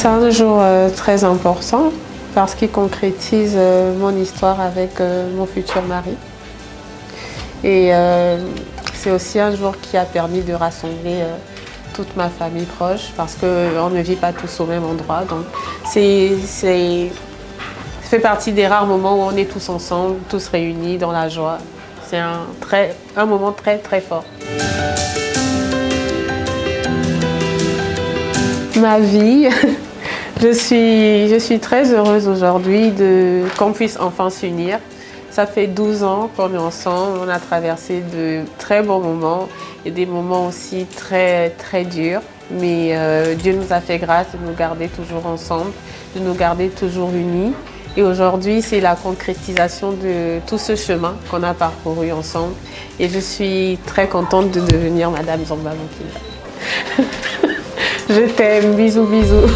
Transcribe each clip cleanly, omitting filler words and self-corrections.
C'est un jour très important parce qu'il concrétise mon histoire avec mon futur mari. Et c'est aussi un jour qui a permis de rassembler toute ma famille proche parce qu'on ne vit pas tous au même endroit. Donc ça fait partie des rares moments où on est tous ensemble, tous réunis dans la joie. C'est un moment très très fort. Ma vie, je suis très heureuse aujourd'hui qu'on puisse enfin s'unir. Ça fait 12 ans qu'on est ensemble, on a traversé de très bons moments et des moments aussi très très durs. Mais Dieu nous a fait grâce de nous garder toujours ensemble, de nous garder toujours unis. Et aujourd'hui, c'est la concrétisation de tout ce chemin qu'on a parcouru ensemble. Et je suis très contente de devenir Madame Zomba Mokila. Je t'aime, bisous, bisous.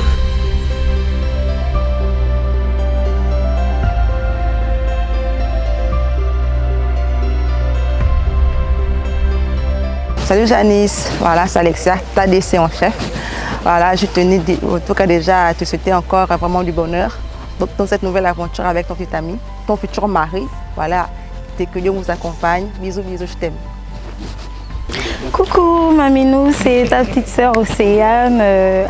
Salut Janice, voilà c'est Alexia, ta DC en chef. Voilà, je tenais en tout cas déjà à te souhaiter encore vraiment du bonheur. Donc dans cette nouvelle aventure avec ton petit ami, ton futur mari, voilà, que Dieu vous accompagne. Bisous, bisous, je t'aime. Coucou Maminou, c'est ta petite sœur Océane.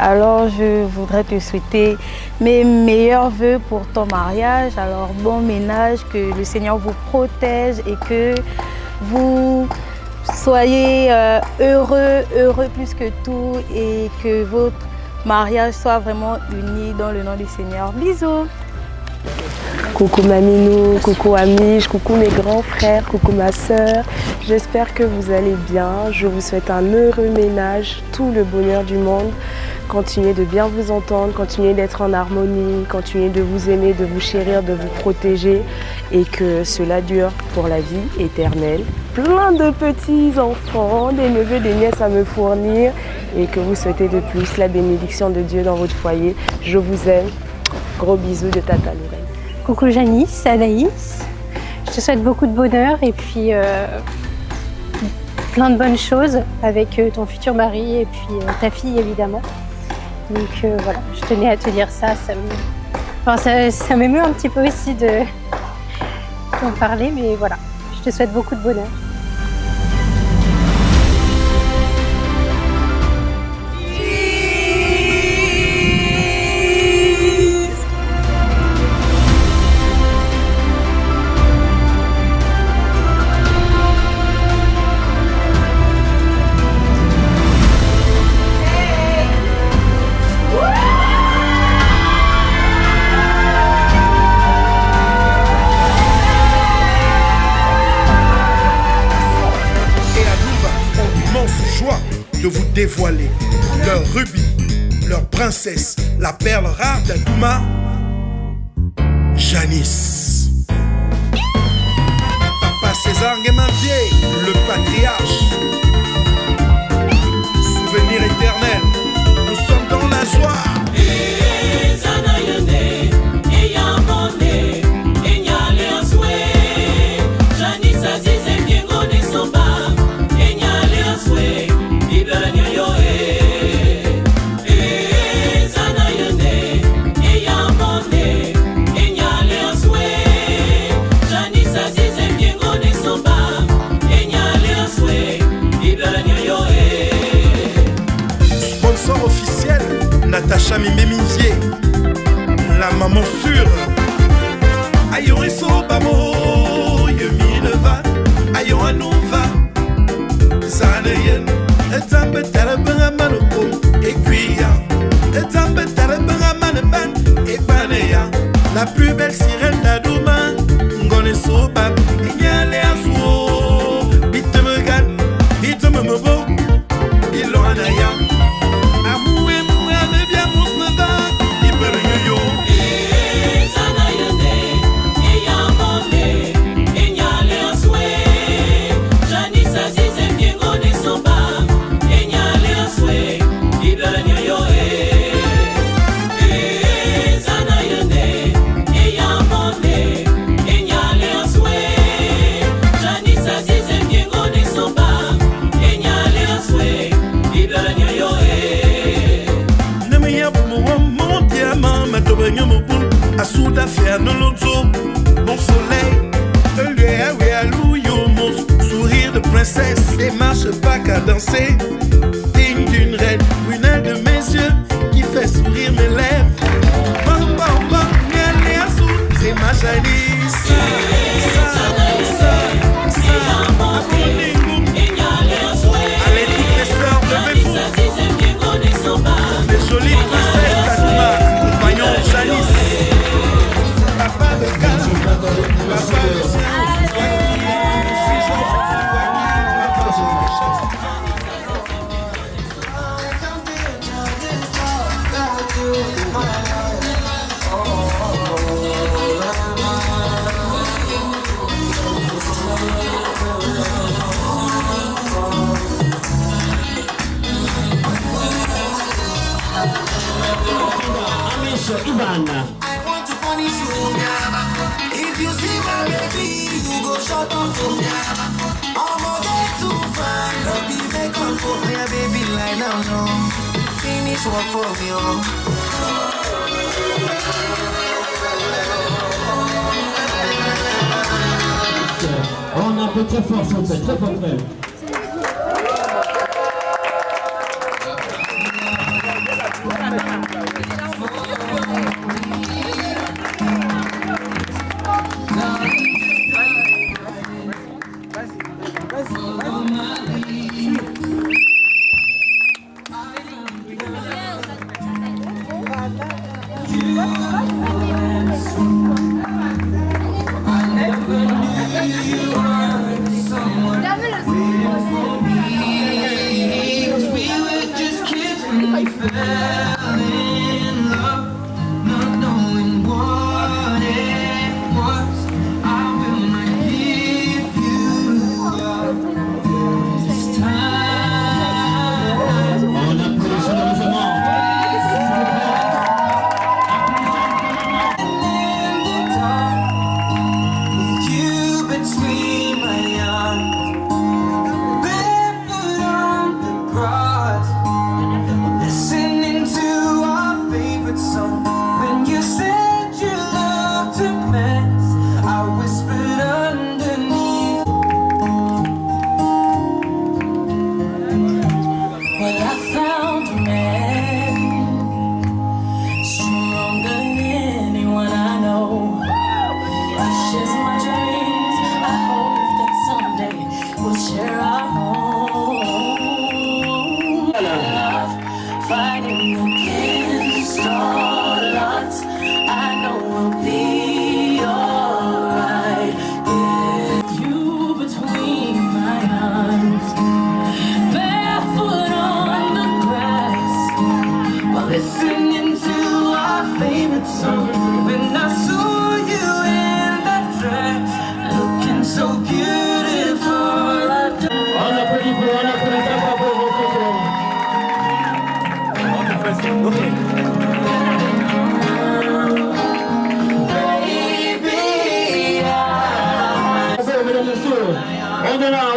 Alors je voudrais te souhaiter mes meilleurs vœux pour ton mariage. Alors bon ménage, que le Seigneur vous protège et que vous soyez heureux plus que tout et que votre mariage soit vraiment uni dans le nom du Seigneur. Bisous. Coucou Maminou, coucou Amish, coucou mes grands frères, coucou ma sœur. J'espère que vous allez bien. Je vous souhaite un heureux ménage, tout le bonheur du monde. Continuez de bien vous entendre, continuez d'être en harmonie, continuez de vous aimer, de vous chérir, de vous protéger et que cela dure pour la vie éternelle. Plein de petits enfants, des neveux, des nièces à me fournir et que vous souhaitez de plus la bénédiction de Dieu dans votre foyer. Je vous aime. Gros bisous de Tata Lorraine. Coucou Janice, Anaïs. Je te souhaite beaucoup de bonheur et puis plein de bonnes choses avec ton futur mari et puis ta fille évidemment. Donc voilà, je tenais à te dire ça. Ça m'émeut un petit peu aussi d'en parler, mais voilà, je te souhaite beaucoup de bonheur. De vous dévoiler leur rubis, leur princesse, la perle rare d'Adouma, Janice. Papa César Guémavier, le patriarche. Souvenir éternel, nous sommes dans la joie. Officiel, Natacha Mimemivier, la maman sûre. Ayon eso bamo, yemi leva, ayon anova. Zanayen, etambe tarabanga manoko, ekuya. Etambe tarabanga manaban, epaneya. La plus belle sirène d'Adouma, ngone soba, inyale azuo. Biteme gan, biteme mobo, iloanaya. Yo qu'à danser, digne d'une reine, prunelle de mes yeux qui fait sourire mes lèvres. Bam bam bam, miel et azul, c'est ma Janice. Allez toutes les sœurs, levez-vous. Les jolies princesses Kaduma, compagnon Janice. Papa de calme, papa de science. Ivana. I want to punish you. If you see my baby, you go shut up. I'm gonna get too far. Don't be make up for me, baby, lie down, no. Finish work for me, On a un peu très fort, très fort, frère.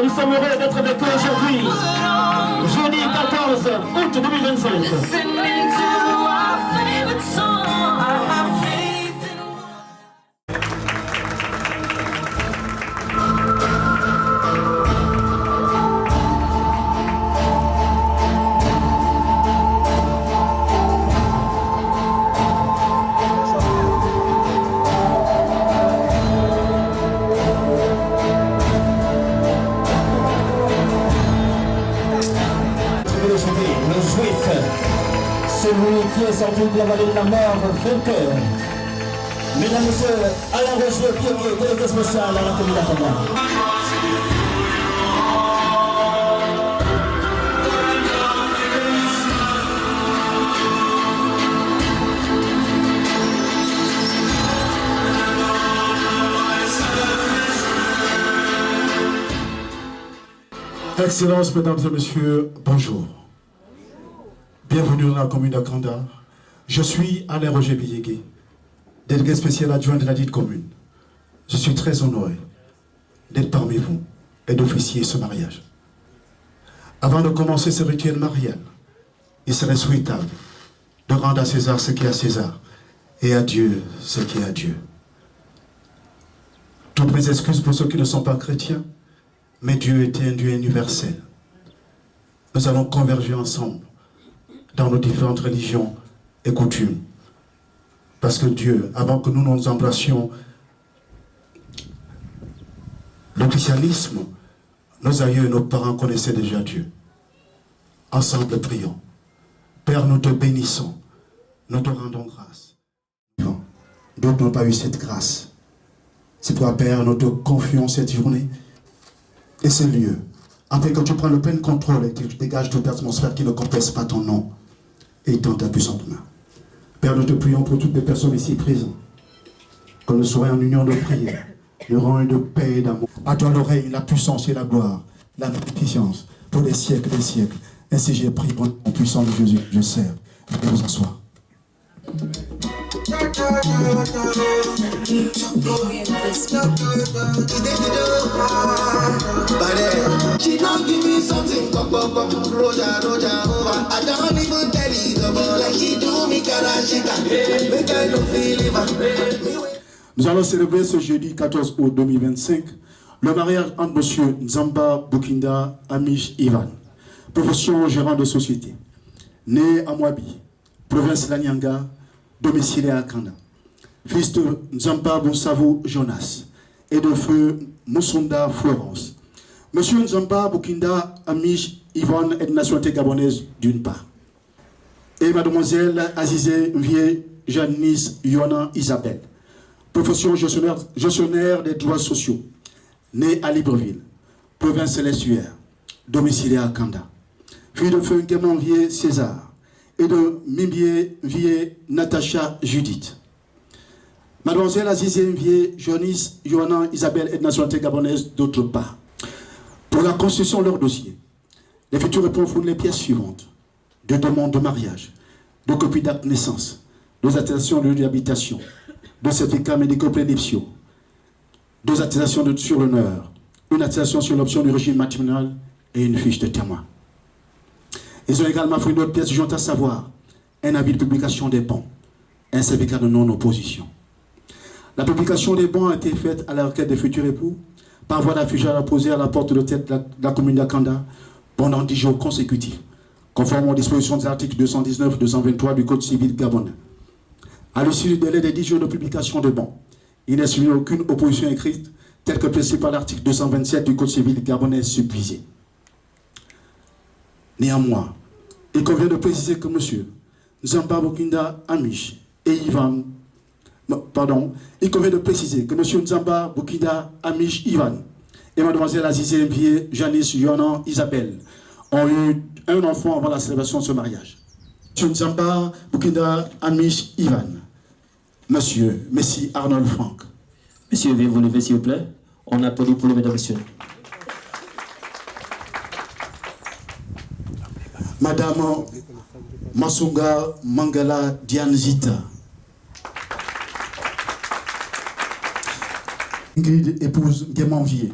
Nous sommes heureux d'être avec eux aujourd'hui, jeudi 14 août 2025. Celui qui est sorti de la vallée de la mort, vainqueur. Mesdames et messieurs, Alain Roger, pionnier, délégué spécial à la commune d'Akama. Excellences, mesdames et messieurs, bonjour. Bienvenue dans la commune d'Akanda. Je suis Alain Roger Biyégué, délégué spécial adjoint de la dite commune. Je suis très honoré d'être parmi vous et d'officier ce mariage. Avant de commencer ce rituel marial, il serait souhaitable de rendre à César ce qui est à César et à Dieu ce qui est à Dieu. Toutes mes excuses pour ceux qui ne sont pas chrétiens, mais Dieu était un Dieu universel. nous allons converger ensemble dans nos différentes religions et coutumes. Parce que Dieu, avant que nous nous embrassions le christianisme, nos aïeux et nos parents connaissaient déjà Dieu. Ensemble, prions. Père, nous te bénissons. Nous te rendons grâce. D'autres n'ont pas eu cette grâce. C'est toi, Père, nous te confions cette journée et ce lieu, afin que tu prennes le plein contrôle et que tu dégages toute atmosphère qui ne confesse pas ton nom et dans ta puissante main. Père, nous te prions pour toutes les personnes ici présentes, que nous soyons en union de prière, de rang de paix et d'amour. À toi l'oreille, la puissance et la gloire, la magnificence, pour les siècles des siècles. Ainsi j'ai prié pour le puissant de Jésus, je sers. Venez vous asseoir. She don't give me something, Roja, over. I don't even tell you, like she do me karashika. Make I don't feel it. Nous allons célébrer ce jeudi 14 août 2025 le mariage entre M. Nzamba Bukinda Amish Ivan, profession gérant de société, né à Mwabi, province de Lanyanga, domicilié à Kanda, fils de Nzamba Bonsavo Jonas et de feu Moussonda Florence. M. Nzamba Bukinda Amish Ivan est de nationalité gabonaise d'une part, et mademoiselle Azizé Mvie Janice Yona Isabelle, profession gestionnaire des droits sociaux, né à Libreville, province de l'Estuaire, domicilié à Kanda, fille de feu Guémon Vier César et de Mimbier Vier Natacha Judith. Mademoiselle Azizé Vier Janice Yona Isabelle est de nationalité gabonaise d'autre part. Pour la constitution de leur dossier, les futurs époux fournissent les pièces suivantes: de demande de mariage, de copies d'acte de naissance, deux attestations de lieu d'habitation, deux certificats médicaux prénuptiaux, deux attestations sur l'honneur, une attestation sur l'option du régime matrimonial et une fiche de témoin. Ils ont également fourni d'autres pièces jointes, à savoir un avis de publication des bons, un certificat de non-opposition. La publication des bons a été faite à la requête des futurs époux par voie d'affichage apposée à la porte de l'hôtel de la commune d'Akanda pendant 10 jours consécutifs, conformément aux dispositions des articles 219-223 du Code civil gabonais. À l'issue du délai des 10 jours de publication de bons, il n'est suivi aucune opposition écrite telle que précisée par l'article 227 du Code civil gabonais subvisé. Néanmoins, il convient de préciser que M. Nzamba Bukinda Amish et Ivan, il convient de préciser que M. Nzamba Bukinda Amish Ivan et Mlle Azizé Mvie Janice Yona Isabelle ont eu un enfant avant la célébration de ce mariage. M. Nzamba Bukinda Amish Ivan, Monsieur Messi Arnold Franck. Monsieur, veuillez vous lever s'il vous plaît. On applaudit pour le mesdames et messieurs. Madame Masunga Mangala Dianzita. Ingrid, épouse Guémanvier.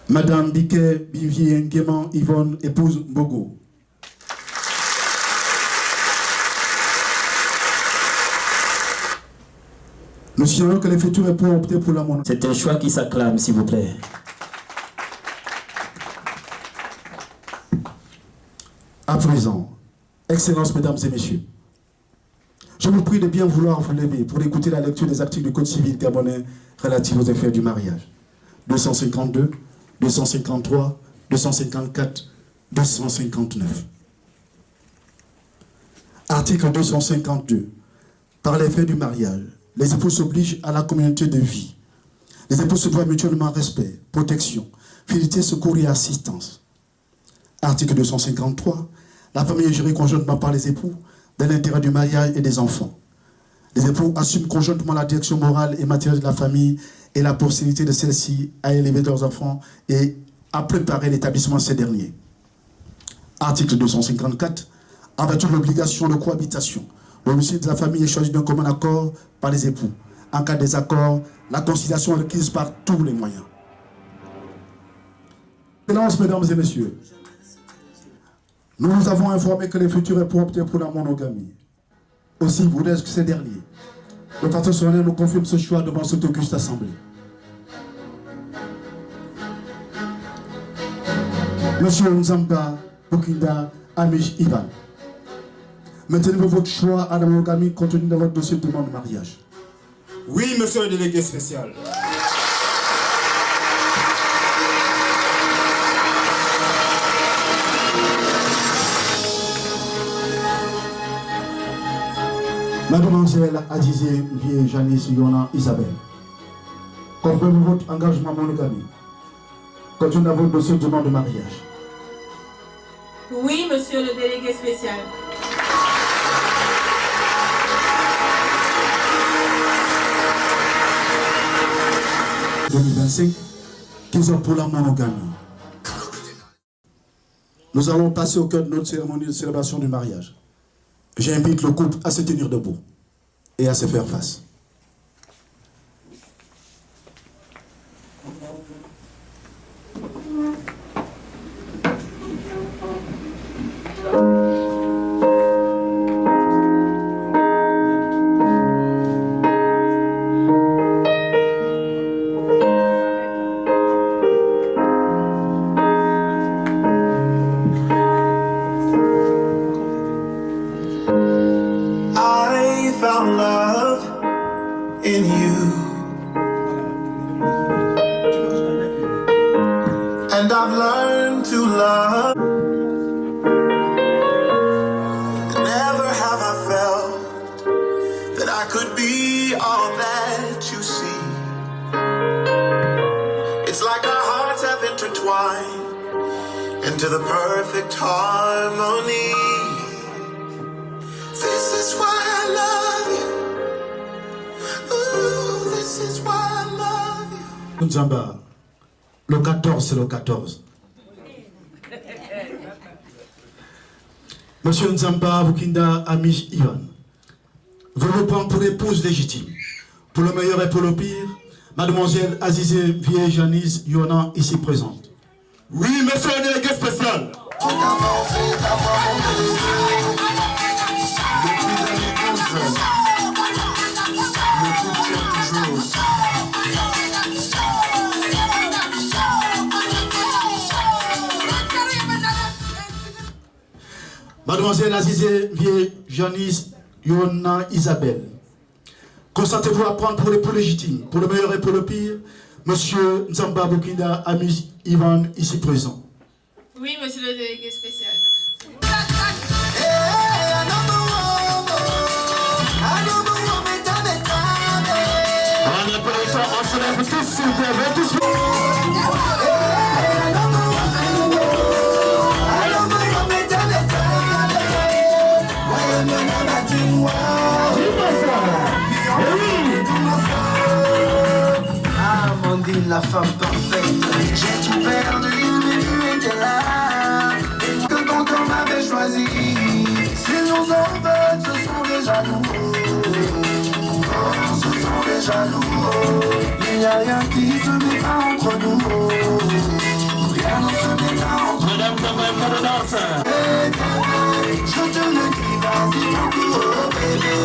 Madame Biquet Bivier Guéman Yvonne, épouse Bogo. Nous signalons que les futurs époux ont opté pour la monarchie. C'est un choix qui s'acclame, s'il vous plaît. À présent, Excellences, Mesdames et Messieurs, je vous prie de bien vouloir vous lever pour écouter la lecture des articles du Code civil gabonais relatifs aux effets du mariage. 252, 253, 254, 259. Article 252. Par l'effet du mariage, les époux s'obligent à la communauté de vie. Les époux se doivent mutuellement respect, protection, fidélité, secours et assistance. Article 253. La famille est gérée conjointement par les époux dans l'intérêt du mariage et des enfants. Les époux assument conjointement la direction morale et matérielle de la famille et la possibilité de celle-ci à élever leurs enfants et à préparer l'établissement de ces derniers. Article 254. En vertu de l'obligation de cohabitation, le domicile de la famille est choisi d'un commun accord par les époux. En cas de désaccord, la conciliation est requise par tous les moyens. Excellences, Mesdames et Messieurs, nous vous avons informé que les futurs époux optent pour la monogamie. Aussi, voudrais-je que ces derniers, de façon solennelle, nous confirment ce choix devant cette auguste assemblée. Monsieur Nzamba Bokinda Amish Ivan. Maintenez-vous votre choix à la monogamie compte tenu de votre dossier de demande de mariage? Oui, monsieur le délégué spécial. Mademoiselle Adizé Vie Janice Yona Isabelle. Comprenez votre engagement monogamie compte tenu de votre dossier de demande de mariage? Oui, monsieur le délégué spécial. « 2025, qu'ils ont pour la monogamie. Nous allons passer au cœur de notre cérémonie de célébration du mariage. J'invite le couple à se tenir debout et à se faire face. I found love in you, and I've learned to love. Never have I felt that I could be all that you see. It's like our hearts have intertwined into the perfect harmony. This is why I love you. Ooh, this is why I love you. Nzamba, le 14, c'est le 14. Monsieur Nzamba Bukinda Amish Ivan, veut le prendre pour épouse légitime, pour le meilleur et pour le pire, mademoiselle Azizé Vie Janice Yona, ici présente. Oui, monsieur le délégué spécial. Mademoiselle Azizé Vie Janice Yona Isabelle, consentez-vous à prendre pour l'époux légitime, pour le meilleur et pour le pire, monsieur Nzamba Bukinda Amish Ivan, ici présent. Oui, monsieur le délégué spécial. On se lève tous, s'il vous plaît, tous. Amandine, la femme parfaite, j'ai tout perdu, mais tu étais là. Et que ton corps m'avait choisi, si nos enfants ce sont des jaloux. Oh, ce sont des jaloux. Il n'y a rien qui se mettra entre nous. Rien ne se mettra entre nous. Madame Kamel, danse. Je te le dis, vas-y, mon plus haut bébé.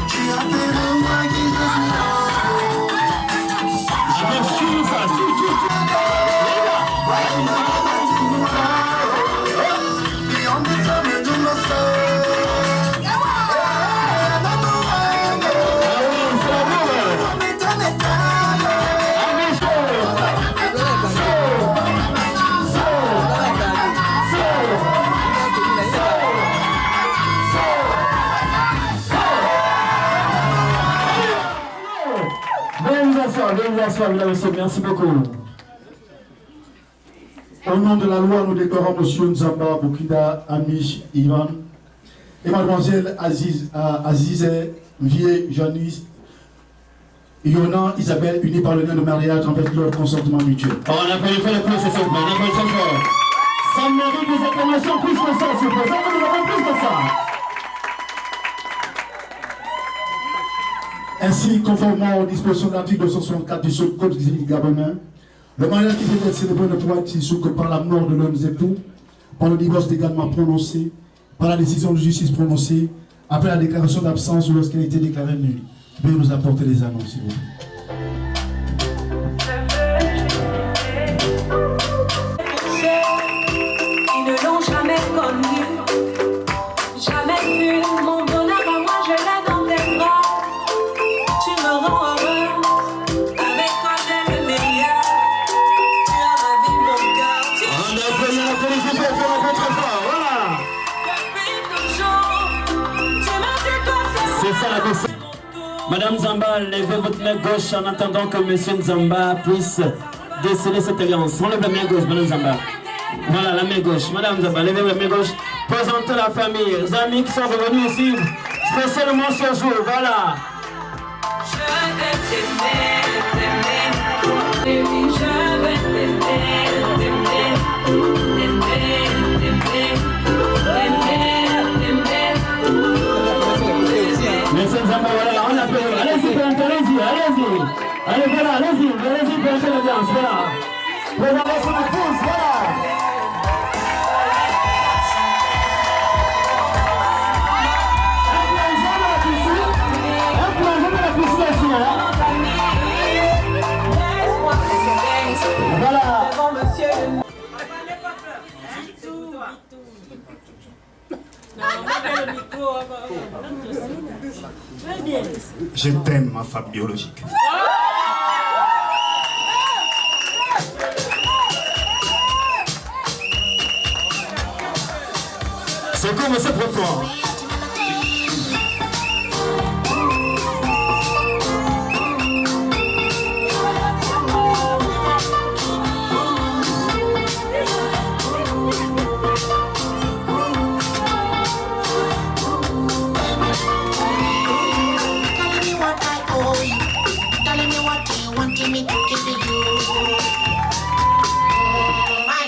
Tu as fait de moi qui te Merci beaucoup. Au nom de la loi, nous déclarons monsieur Nzamba Bukinda Amish Ivan et mademoiselle Azizé Vie Janice Yona Isabelle, unis par le lien de mariage avec leur consentement mutuel. On a fait le plus, c'est ça. On a fait le fort. Ça mérite des acclamations plus que ça, s'il vous plaît. Ça mérite plus que ça. Ainsi, conformément aux dispositions de l'article 264 du Code civil gabonais, le mariage qui peut être célébré ne pourra être issue que par la mort de l'un des époux, par le divorce légalement prononcé, par la décision de justice prononcée, après la déclaration d'absence ou lorsqu'elle a été déclarée nulle. Veuillez nous apporter les annonces, s'il vous plaît. Madame Zamba, levez votre main gauche en attendant que Monsieur Zamba puisse déceler cette alliance. Enlève la main gauche, Madame Zamba. Voilà, la main gauche. Madame Zamba, levez la main gauche. Présentez la famille, les amis qui sont revenus ici, spécialement ce jour. Voilà. Je vais t'aimer, t'aimer, je vais t'aimer, t'aimer, Monsieur Zamba, voilà, on appelle. Allez-y, allez-y, allez-y. Allez, voilà, allez-y, allez-y, présentez l'audience, voilà. Présentation de tous, voilà. Voilà. Je t'aime, ma femme biologique. C'est comme c'est profond.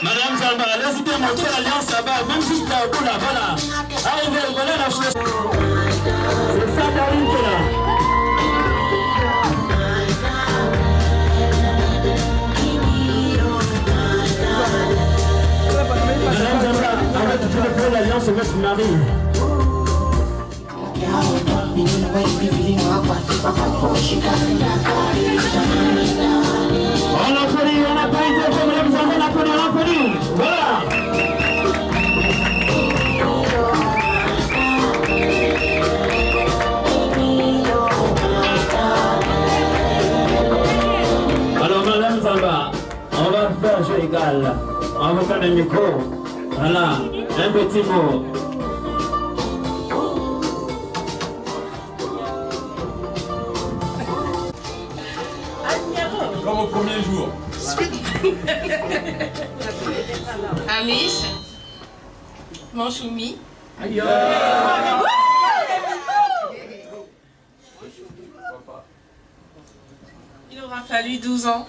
Madame Zamba, laissez bien montrer l'alliance là-bas, même si c'est au bout là, voilà. Arrivez, voilà la chose. C'est ça, Darine, qui est là. Madame Zamba, arrête, tu veux prendre l'alliance, on va se marier. On applaudit, Madame Zamba, on applaudit, voilà. Alors Madame Zamba, on va faire jeu égal. On va faire un micro. Voilà, un petit mot. Comme au premier jour. Amish, Manchoumi. Il aura fallu 12 ans.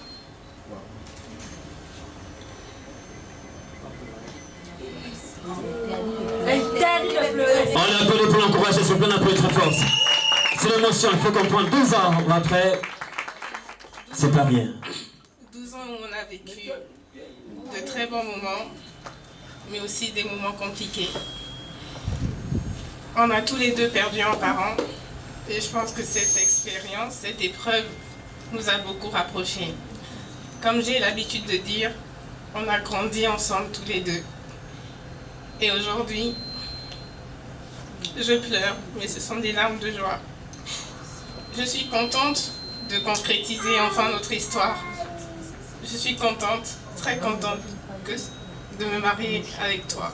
On applaudit pour l'encourager, s'il vous plaît, on applaudit très fort. C'est l'émotion, il faut comprendre. 12 ans après, c'est pas rien. 12 ans où on a vécu de très bons moments, mais aussi des moments compliqués. On a tous les deux perdu un parent, et je pense que cette expérience, cette épreuve, nous a beaucoup rapprochés. Comme j'ai l'habitude de dire, on a grandi ensemble tous les deux. Et aujourd'hui, je pleure, mais ce sont des larmes de joie. Je suis contente de concrétiser enfin notre histoire. Je suis contente, très contente de me marier avec toi.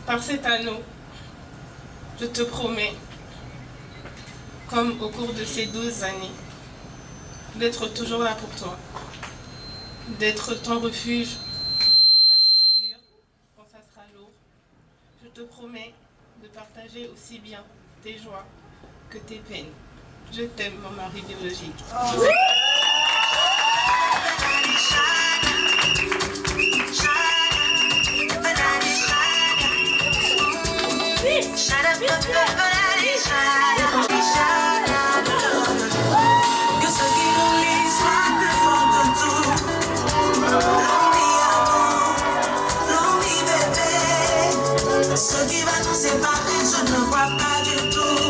Par cet anneau, je te promets, comme au cours de ces 12 années, d'être toujours là pour toi, d'être ton refuge quand ça sera dur, quand ça sera lourd. Je te promets de partager aussi bien tes joies que tes peines. Je t'aime, mon mari biologique. Que ce qui nous lie soit plus fort que tout. L'envie bébé. Ce qui va nous séparer, je ne vois pas du tout.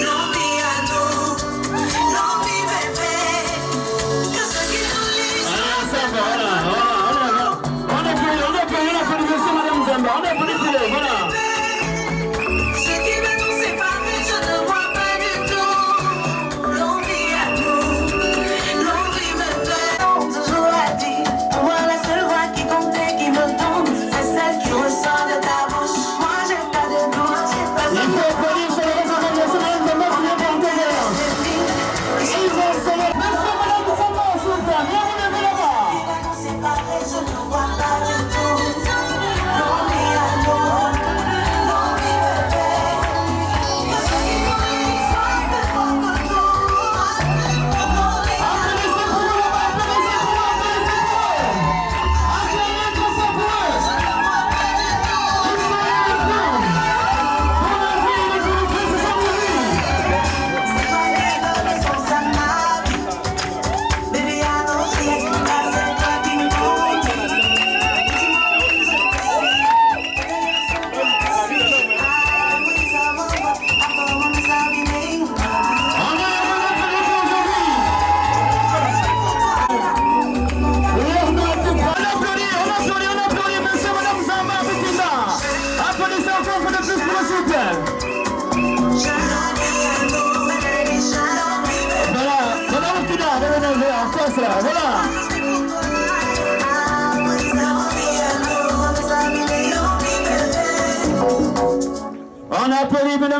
L'envie à nous, l'envie bébé. Que ce qui nous lie soit plus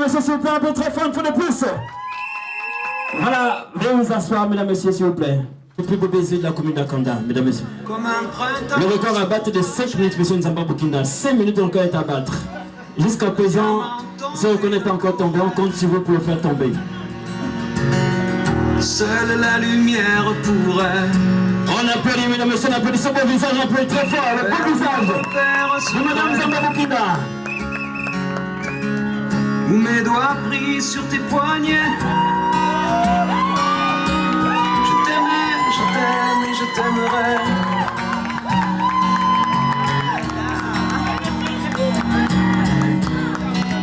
mesdames et messieurs, s'il vous plaît, un peu très fort, il faut de plus. Voilà, veuillez vous asseoir, mesdames et messieurs, s'il vous plaît. Le plus beau baiser de la commune d'Akanda, mesdames et messieurs. Le record à battre de 5 minutes, monsieur Nzamba Boukinda. 5 minutes, le record est à battre. Jusqu'à présent, si on ne connaît pas encore tombé, on compte sur vous pour le faire tomber. Seule la lumière pourrait. On applaudit, mesdames et messieurs, on applaudit ce beau visage, on applaudit très fort, le beau visage de madame Nzamba Boukinda. Ou mes doigts pris sur tes poignets. Je t'aimais, je t'aime et je t'aimerai.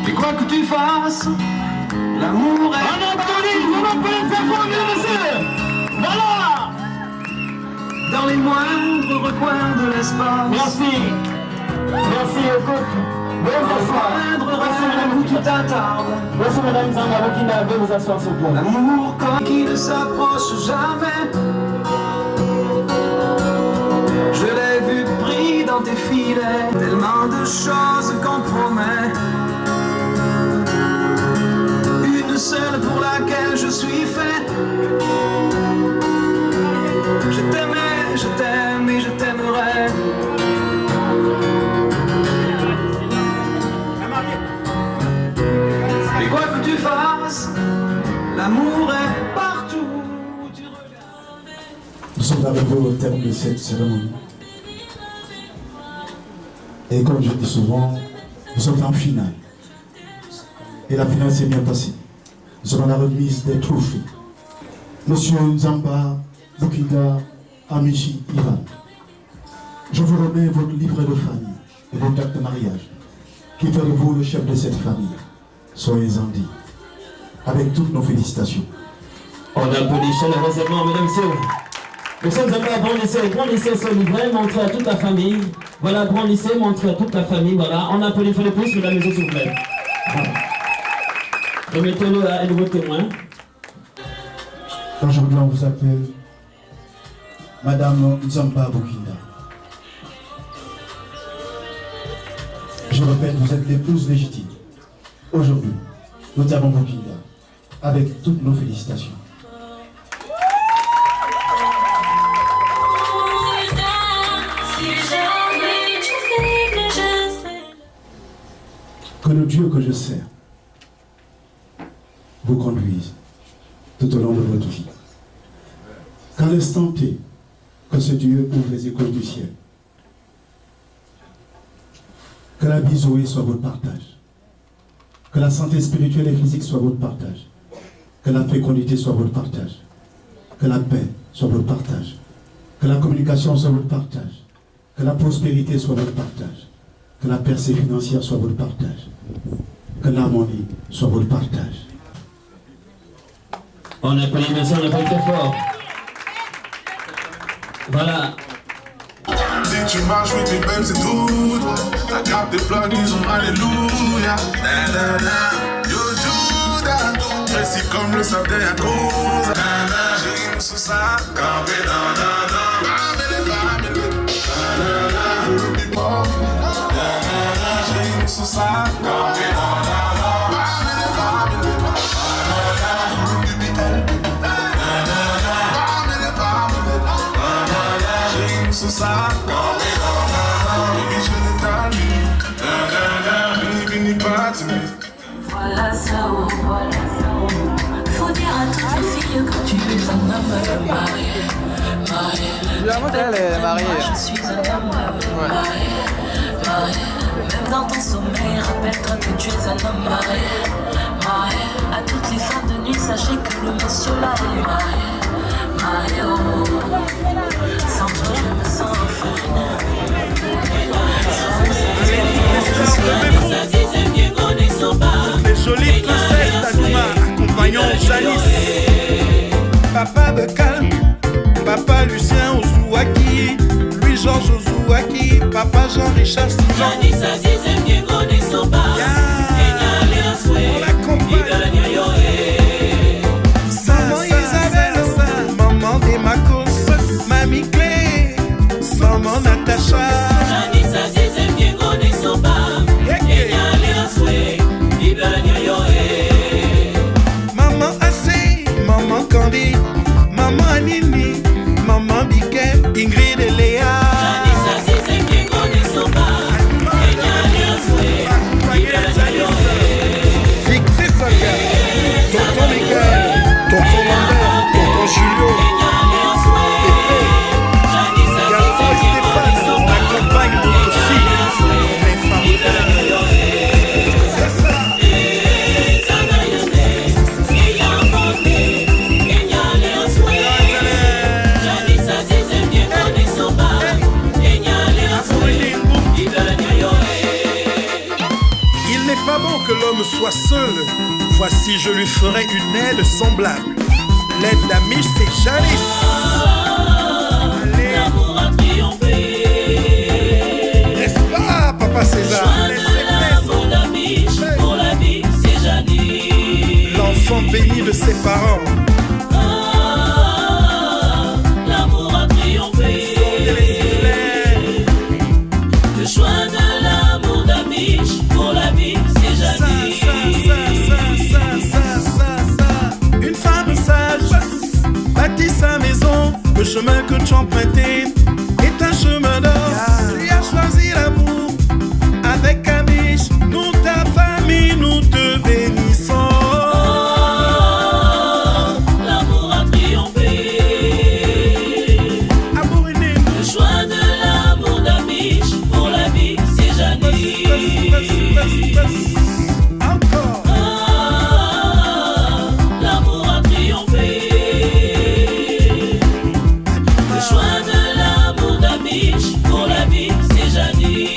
Et quoi que tu fasses, l'amour est... On applaudit très fort, mesdames et messieurs. Voilà. Dans les moindres recoins de l'espace. Merci. Merci, écoute. Merci madame, où tu t'attardes. Merci madame Nzamba Boukinda, veuillez vous asseoir s'il vous plaît. L'amour comme qui ne s'approche jamais. Je l'ai vu pris dans tes filets. Tellement de choses qu'on promet. Une seule pour laquelle je suis fait. Je t'aimais, je t'aime et je t'aimerai. Et quoi que tu fasses, l'amour est partout où tu regardes. Nous sommes arrivés au terme de cette cérémonie. Et comme je dis souvent, nous sommes en finale. Et la finale s'est bien passée. Nous sommes à la remise des trophées. Monsieur Nzamba Boukinda Amishi Ivan, je vous remets votre livret de famille et votre acte de mariage, qui fait de vous le chef de cette famille. Soyez-en dit, avec toutes nos félicitations. On applaudit chaleureusement, mesdames et messieurs. Monsieur Nzamba, brandissez ce livret, montrez à toute la famille. Voilà, brandissez, montrez à toute la famille. Voilà, on applaudit de plus, mesdames et messieurs, s'il vous plaît. Voilà. Remettez-le à un nouveau témoin. Aujourd'hui, on vous appelle Madame Nzamba Boukinda. Je répète, vous êtes l'épouse légitime. Aujourd'hui, nous avons Boukinda, avec toutes nos félicitations. Que le Dieu que je sers vous conduise tout au long de votre vie. Qu'à l'instant T, que ce Dieu ouvre les écoles du ciel. Que la vie Zoé soit votre partage. Que la santé spirituelle et physique soit votre partage. Que la fécondité soit votre partage. Que la paix soit votre partage. Que la communication soit votre partage. Que la prospérité soit votre partage. Que la percée financière soit votre partage. Que l'harmonie soit votre partage. On applaudit, merci, on applaudit très fort. Voilà. Si tu marches, oui, t'es belle, c'est tout. La carte des plans, disons Alléluia. Yo, Judas, précis comme le sable d'un cause. J'ai une sous ça, campé dans j'ai une sous ça, campé dans sous ça, voilà ça, faut dire à toutes les filles que tu es un homme marié. Je suis un homme marié. Même dans ton sommeil, rappelle-toi que tu es un homme marié. À toutes les fins de nuit, sachez que le monsieur là est marié. Oh. Sans toi je me sens orpheline. Les jolies princesses d'Anouma accompagnant Janice. Papa Bekal, Papa Lucien Ozouaki, Louis Georges Ozouaki, Papa Jean-Richard Simon. Janice Aziz Mbiengo Nesoba, Enya Liaswe, Ibelania Yoé. Maman Isabelle, maman des Macos, Mamie Clé, maman Natacha. Janice Aziz Mbiengo Nesoba, Enya Liaswe, Ibelania Yoé. maman Bikem, Ingrid et Léa. Victor Saga, tonton Miguel, tonton Lambert, tonton Julio, Pépé, Gaston et Stéphane, accompagne notre fille, les femmes. C'est ça. Il n'est pas bon que l'homme soit seul. Voici, je lui ferai une aide semblable. L'aide d'Amish, c'est Janice. L'amour a triomphé. N'est-ce pas, Papa César? L'amour d'Amish pour la vie, c'est Janice. L'enfant béni de ses parents. L'amour a triomphé. Le choix de l'amour d'Amish pour la vie, c'est Janice. Une femme sage bâtit sa maison. Le chemin que tu empruntais est un chemin d'or. Tu as choisi l'amour avec Amish. Nous, ta famille, nous te bénissons. L'amour a triomphé. Amour est né. Le choix de l'amour d'Amish pour la vie, c'est Janice. Encore. L'amour a triomphé. Le choix de l'amour d'Amish pour la vie, c'est Janice.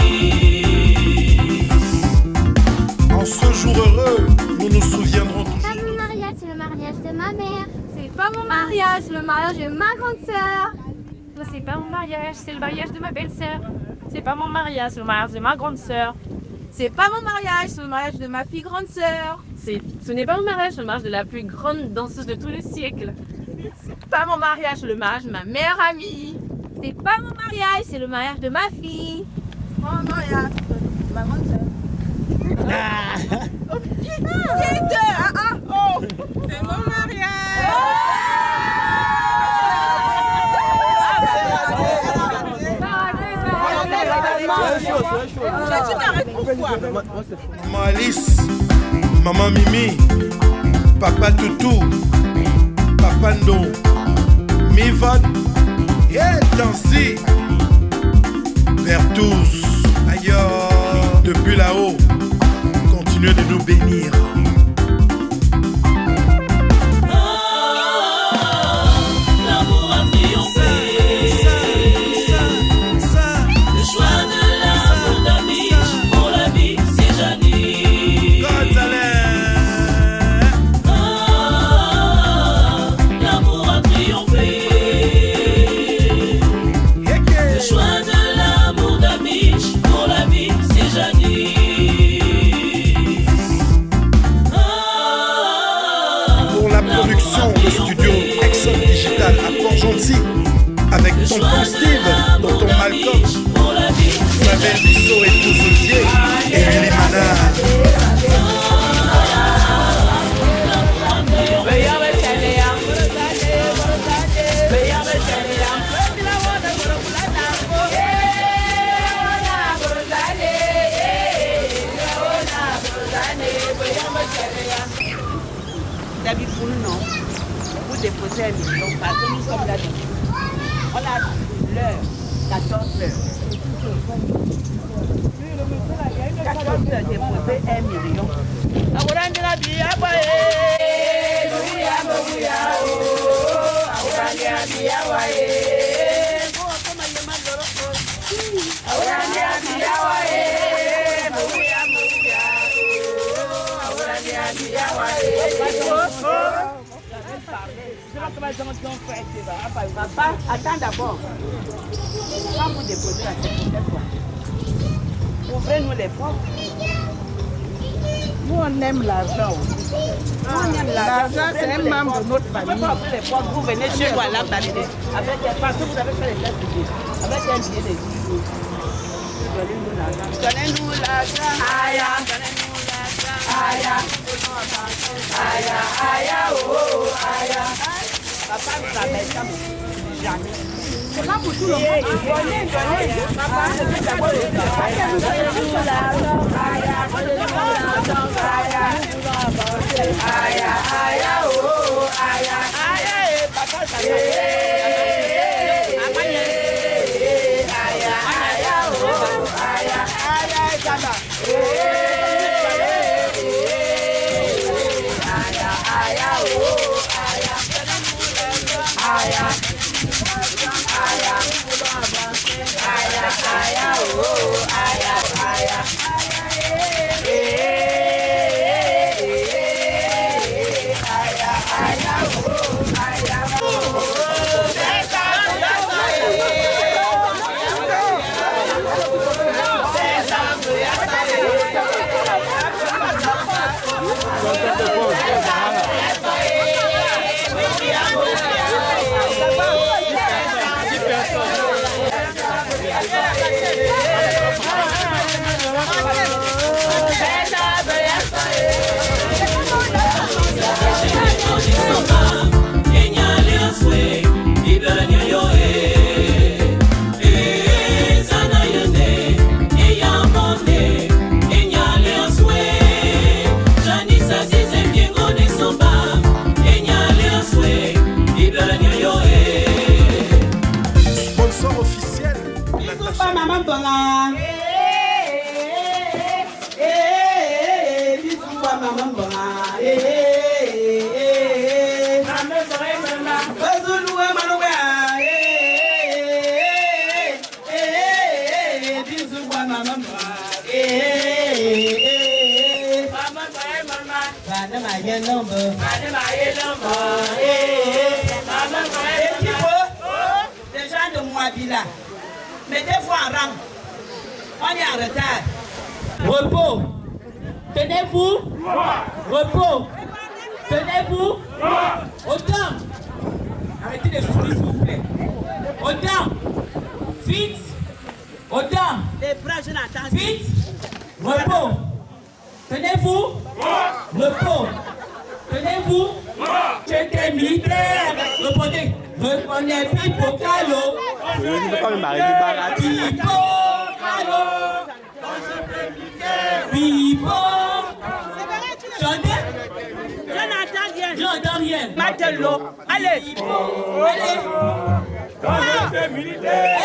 En ce jour heureux, nous nous souviendrons toujours. C'est pas mon mariage, c'est le mariage de ma mère. C'est pas mon mariage, c'est le mariage de ma grande sœur. C'est pas mon mariage, c'est le mariage de ma belle-sœur. C'est pas mon mariage, c'est le mariage de ma grande sœur. C'est pas mon mariage, c'est le mariage de ma fille grande sœur. Ce n'est pas mon mariage, c'est le mariage de la plus grande danseuse de tous les siècles. C'est pas mon mariage, c'est le mariage de ma meilleure amie. C'est pas mon mariage, c'est le mariage de ma fille. Mon mariage, c'est ma grande sœur. C'est mon mariage. Maman Alice, maman Mimi, papa Toutou, papa Ndo, Mivon, et Dancy, Bertous, ailleurs, depuis là-haut, continuez de nous bénir. L'amour a triomphé. Le choix de l'amour d'Amish pour la vie, c'est Janice. L'amour a triomphé. Le choix de l'amour d'Amish pour la vie, c'est Janice. Pour la production, le studio Exxon Digital à Port-Gentil, avec tonton Steve, tonton Malcolm, Isabelle Bissot et tous Olivier, et Willy Manard. D'habitude, non. Vous déposez 1 million parce que nous sommes là. On a l'heure, 14 heures. 14 heures, déposer 1 million. Papa, attends d'abord. Quand vous déposez la tête, ouvrez-nous les portes. Nous, on aime l'argent. L'argent, c'est un membre de notre famille. Vous venez chez moi là, parce que vous avez fait les tests avec un billet de 10 jours. Donnez-nous l'argent. Donnez-nous l'argent. Donnez-nous l'argent. Aya, oh, aya. Papa nous amène ça, jamais. C'est pas pour tout le monde. Sponsor officiel. Maman Bonga. Bisous à Maman Bonga. Les gens de Moabila, mettez-vous en rang. On est en retard. Repos. Tenez-vous. Repos. Tenez-vous. Autant. Arrêtez de sourire, s'il vous plaît. Autant. Vite. Autant. Les bras, je n'attends. Vite. Repos. Tenez-vous. Repos. Tenez-vous. J'étais militaire. Répondez. Reprenez Pipo Calo. Pipo Calo. Pipo. Chantez. Je n'entends rien. Je n'entends rien. Matelot. Allez. Allez. Quand j'étais militaire.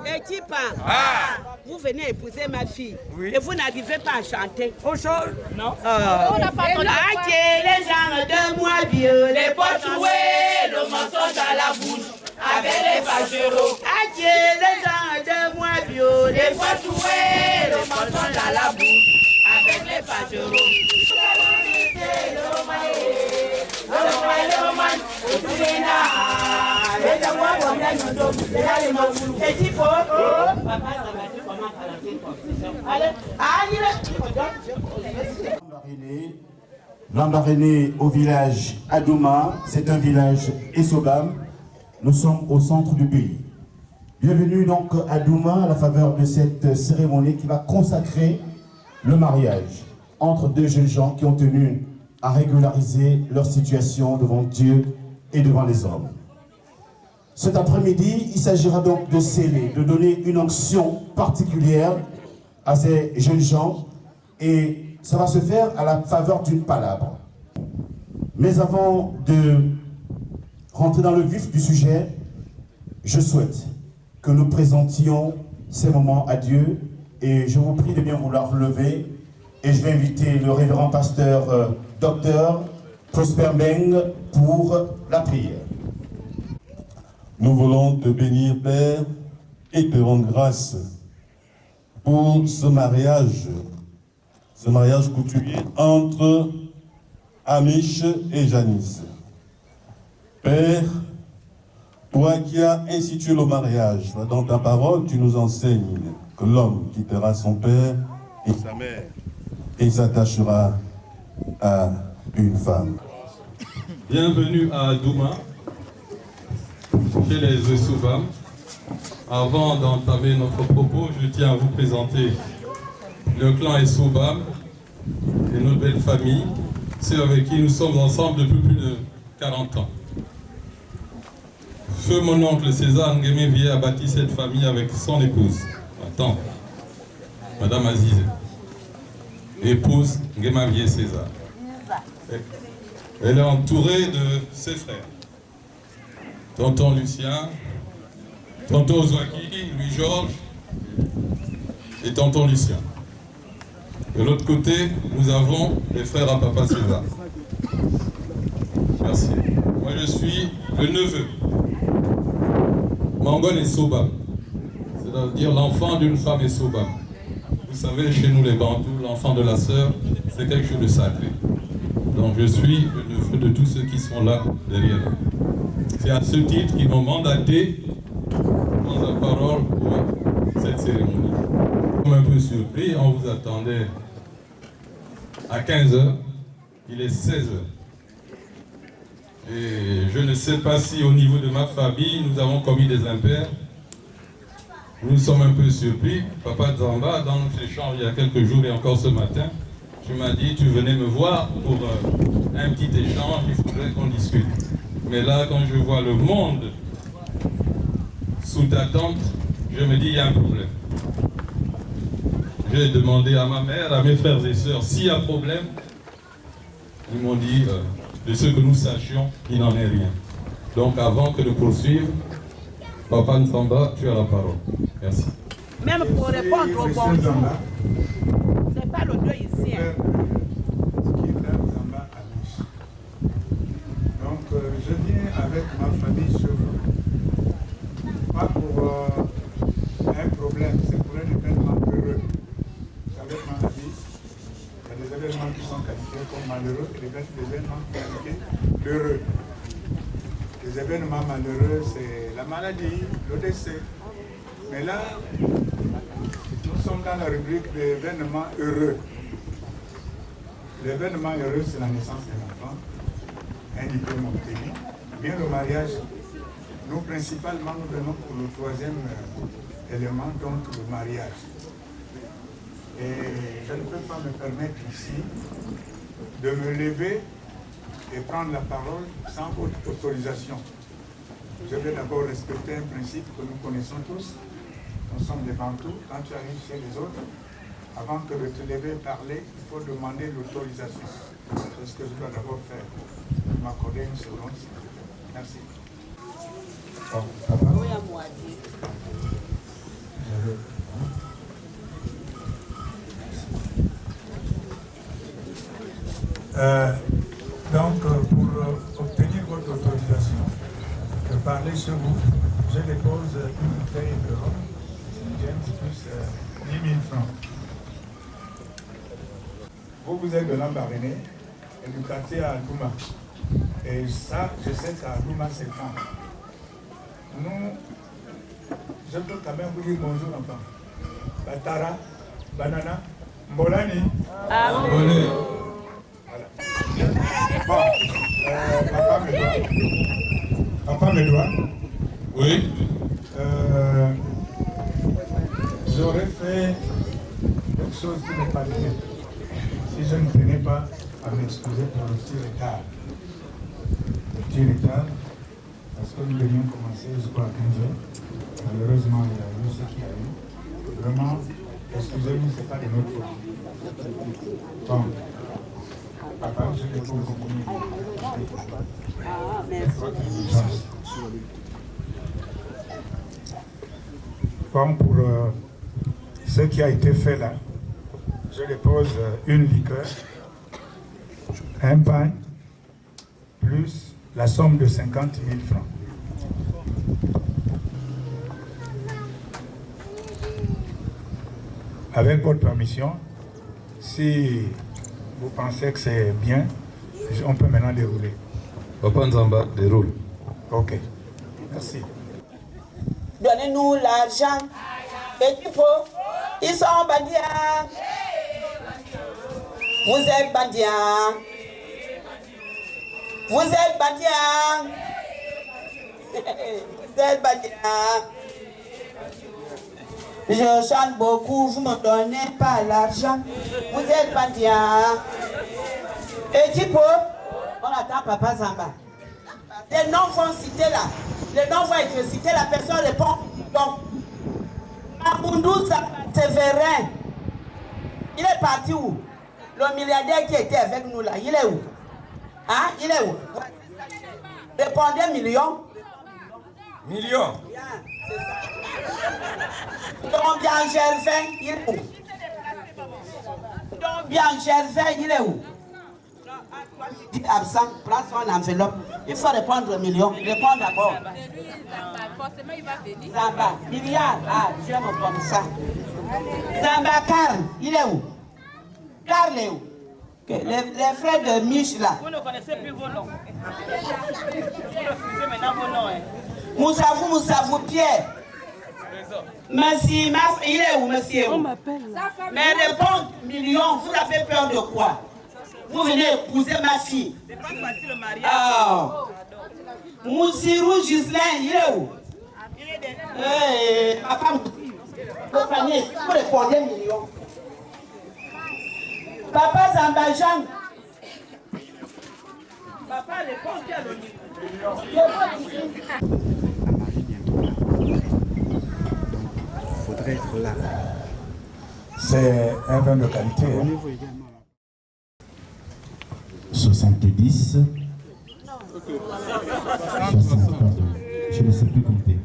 Et Tipa, vous venez épouser ma fille et vous n'arrivez pas à chanter. Non. On n'a pas les gens de moi vieux, les poches ouées, le mensonge à la bouche, avec les fâcheros. Adieu les gens de moi vieux, les poches ouées, le mensonge à la bouche, avec les fâcheros. Lambaréné au village Adouma, c'est un village Essobam. Nous sommes au centre du pays. Bienvenue donc à Douma à la faveur de cette cérémonie qui va consacrer le mariage entre deux jeunes gens qui ont tenu à régulariser leur situation devant Dieu et devant les hommes. Cet après-midi, il s'agira donc de sceller, de donner une onction particulière à ces jeunes gens et ça va se faire à la faveur d'une palabre. Mais avant de rentrer dans le vif du sujet, je souhaite que nous présentions ces moments à Dieu et je vous prie de bien vouloir vous lever et je vais inviter le révérend pasteur Dr Prosper Meng pour la prière. Nous voulons te bénir, Père, et te rendre grâce pour ce mariage coutumier entre Amish et Janice. Père, toi qui as institué le mariage, dans ta parole, tu nous enseignes que l'homme quittera son père et sa mère et s'attachera à une femme. Bienvenue à Douma, chez les Essobam. Avant d'entamer notre propos, je tiens à vous présenter le clan Essobam, et notre belle famille, ceux avec qui nous sommes ensemble depuis plus de 40 ans. Feu mon oncle César Nguémévier a bâti cette famille avec son épouse, ma tante, Madame Azize, épouse Nguémévier César. Elle est entourée de ses frères. Tonton Lucien, tonton Zouaki, Louis-Georges et tonton Lucien. De l'autre côté, nous avons les frères à papa César. Merci. Moi, je suis le neveu. Mangon et Sobam. C'est-à-dire l'enfant d'une femme et Sobam. Vous savez, chez nous les Bantous, l'enfant de la sœur, c'est quelque chose de sacré. Donc je suis le neveu de tous ceux qui sont là derrière nous. C'est à ce titre qu'ils m'ont mandaté dans la parole pour cette cérémonie. Je suis un peu surpris, on vous attendait à 15h, il est 16h. Et je ne sais pas si au niveau de ma famille, nous avons commis des impairs. Nous sommes un peu surpris. Papa Zamba, dans notre échange il y a quelques jours et encore ce matin, tu m'as dit, tu venais me voir pour un petit échange, il faudrait qu'on discute. Mais là, quand je vois le monde sous ta tente, je me dis, il y a un problème. J'ai demandé à ma mère, à mes frères et sœurs, s'il y a un problème. Ils m'ont dit, de ce que nous sachions, il n'en est rien. Donc avant que de poursuivre, Papa Nzamba, tu as la parole. Merci. Même pour répondre au bonjour, c'est pas le deuil ici. Donc je viens avec ma famille chez vous. Pas pour un problème, c'est pour un événement heureux. Vous savez, dans la vie, il y a des événements qui sont qualifiés comme malheureux et des événements qualifiés d'heureux. Les événements malheureux, c'est la maladie, le décès. Mais là, nous sommes dans la rubrique des événements heureux. L'événement heureux, c'est la naissance d'un enfant, un diplôme obtenu. Bien le mariage, nous principalement, nous venons pour le troisième élément, donc le mariage. Et je ne peux pas me permettre ici de me lever et prendre la parole sans votre autorisation. Je vais d'abord respecter un principe que nous connaissons tous. Nous sommes des Bantous. Quand tu arrives chez les autres, avant que de te lever et parler, il faut demander l'autorisation. C'est ce que je dois d'abord faire. M'accorder une seconde, s'il vous plaît. Merci. Bon, ça va? Donc, pour obtenir votre autorisation de parler chez vous, je dépose une bouteille de rhum, James, plus 10 000 francs. Vous êtes de Lambaréné et du quartier à Adouma. Et ça, je sais qu'à Adouma, c'est quand. Nous, je peux quand même vous dire bonjour, enfant. Batara, Banana, Mbolani. Bon, Papa Médois. Oui. J'aurais fait quelque chose qui n'est pas bien. Si je ne tenais pas à m'excuser pour le petit retard. Le petit retard, parce que nous devions commencer jusqu'à 15h. Malheureusement, il y a eu ce qu'il y a eu. Vraiment, excusez-nous, ce n'est pas de notre faute. Bon. Papa, je vais vous continuer. Comme pour ce qui a été fait là, je dépose une liqueur, un pain, plus la somme de 50 000 francs. Avec votre permission, si vous pensez que c'est bien, on peut maintenant dérouler. Papa Nzamba, déroule. Ok. Merci. Donnez-nous l'argent. Et tu peux. Ils sont bandiens. Vous êtes bandiens. Vous êtes bandiens. Vous êtes bandiens. Je chante beaucoup, vous ne me donnez pas l'argent. Vous êtes pas bien. Et Tipo, on attend Papa Zamba. Les noms vont citer là. Les noms vont être cités, la personne répond. Donc, Mamoundou Séverin, il est parti où? Le milliardaire qui était avec nous là, il est où? Hein? Il est où? Répondez millions. Millions. Donc bien Gervais, il est où? Donc bien Gervais, il est où? Dit absent, prends son enveloppe. Il faut répondre aux millions. Réponds d'abord. Forcément, il va venir. Zamba, milliard. Ah, je me comme ça. Zamba Karl, il est où? Karl est où? Les frères de Mich là. Vous ne connaissez plus vos noms. Vous refusez maintenant vos noms. Moussavou, Pierre. Merci, il est où, monsieur? Mais répondre millions, vous avez peur de quoi? Vous venez épouser ma fille. C'est pas facile le mariage. Ah. Moussirou Gislain, il est où? Ma femme, compagnie, vous répondez millions. Papa Zambajan. Papa répond qui a le Il faudrait être là. C'est un vin de qualité. 70. 60, pardon. Je ne sais plus compter.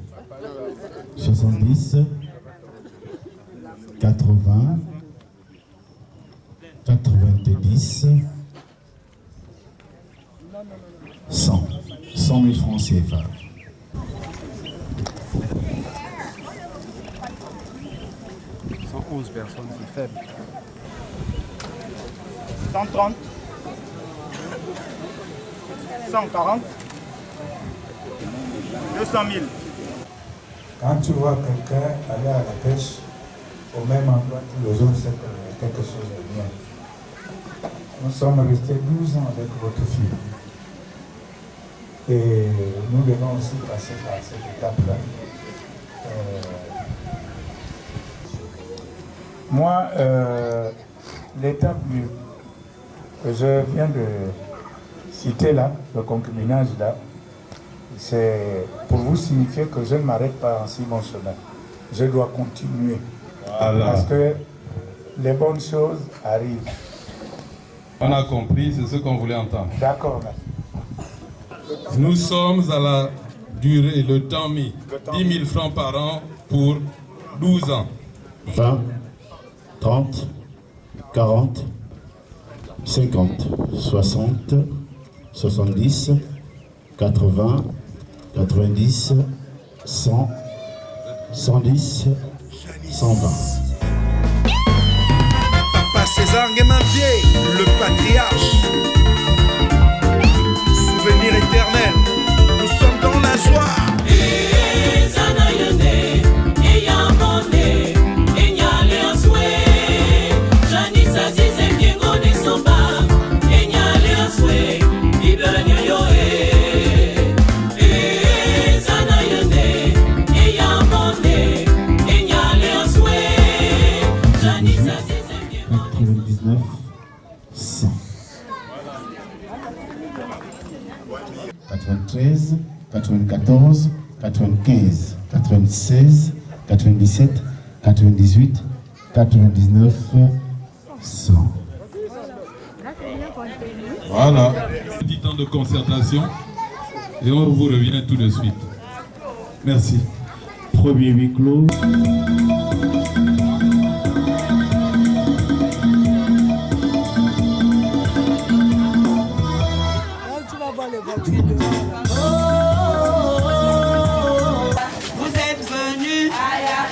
70. 80. 90. 100. 100 000 francs CFA. Personnes, c'est faible. 130, 140, 200 000. Quand tu vois quelqu'un aller à la pêche au même endroit tous les jours, c'est quelque chose de bien. Nous sommes restés 12 ans avec votre fille. Et nous devons aussi passer par cette étape-là. Moi, l'étape que je viens de citer là, le concubinage là, c'est pour vous signifier que je ne m'arrête pas en si bon chemin. Je dois continuer. Voilà. Parce que les bonnes choses arrivent. On a compris, c'est ce qu'on voulait entendre. D'accord. Nous sommes à la durée, le temps mis, 10 000 francs par an pour 12 ans. 20, 30, 40, 50, 60, 70, 80, 90, 100, 110, 120. Papa César Guémanvier, le patriarche. Souvenir éternel, nous sommes dans la joie. Treize, 94, 95, 96, 97, 98, 99, 100. Voilà. Petit temps de concertation et on vous revient tout de suite. Merci. Premier huis clos. Vous êtes venu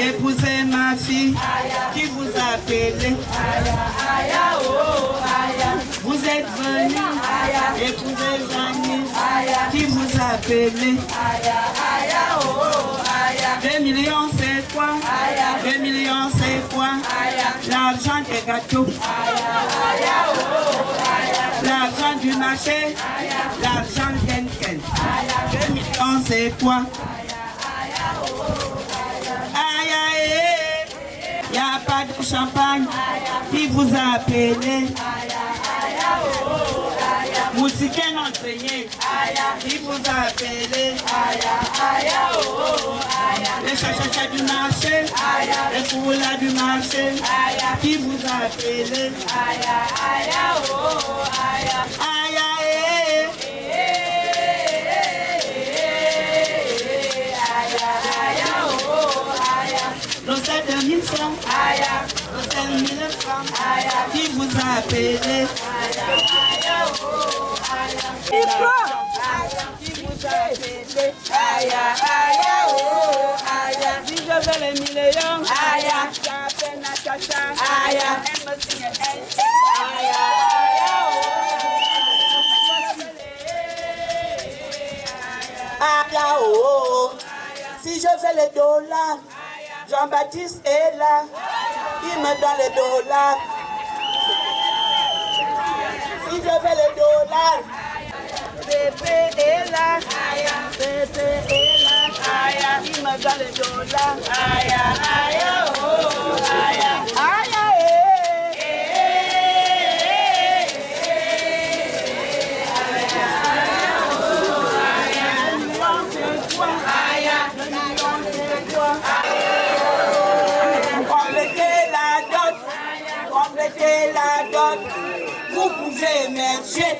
épouser ma fille qui vous a appelé. Vous êtes venu épouser Janice qui vous a appelé. 2 millions c'est quoi? 2 millions c'est quoi? L'argent des gâteaux, l'argent du marché, l'argent Ken. 2 millions c'est quoi? Aïe aïe, Il n'y a pas de champagne qui vous a appelé. Moussiquin entraîné qui vous a appelé. Les chachachas du marché, les foulas du marché qui vous a appelé. L'hôtel de 1000 francs, l'hôtel de 1000 francs, qui vous a appelé. Qui vous a appelé. Si je veux les millions, j'appelle Natacha, elle me signe si je veux les dollars, Jean-Baptiste est là, il me donne les dollars. Si je veux les dollars, Pépé est là, Pépé est là, il me donne les dollars. Complétez la dot, vous pouvez émerger.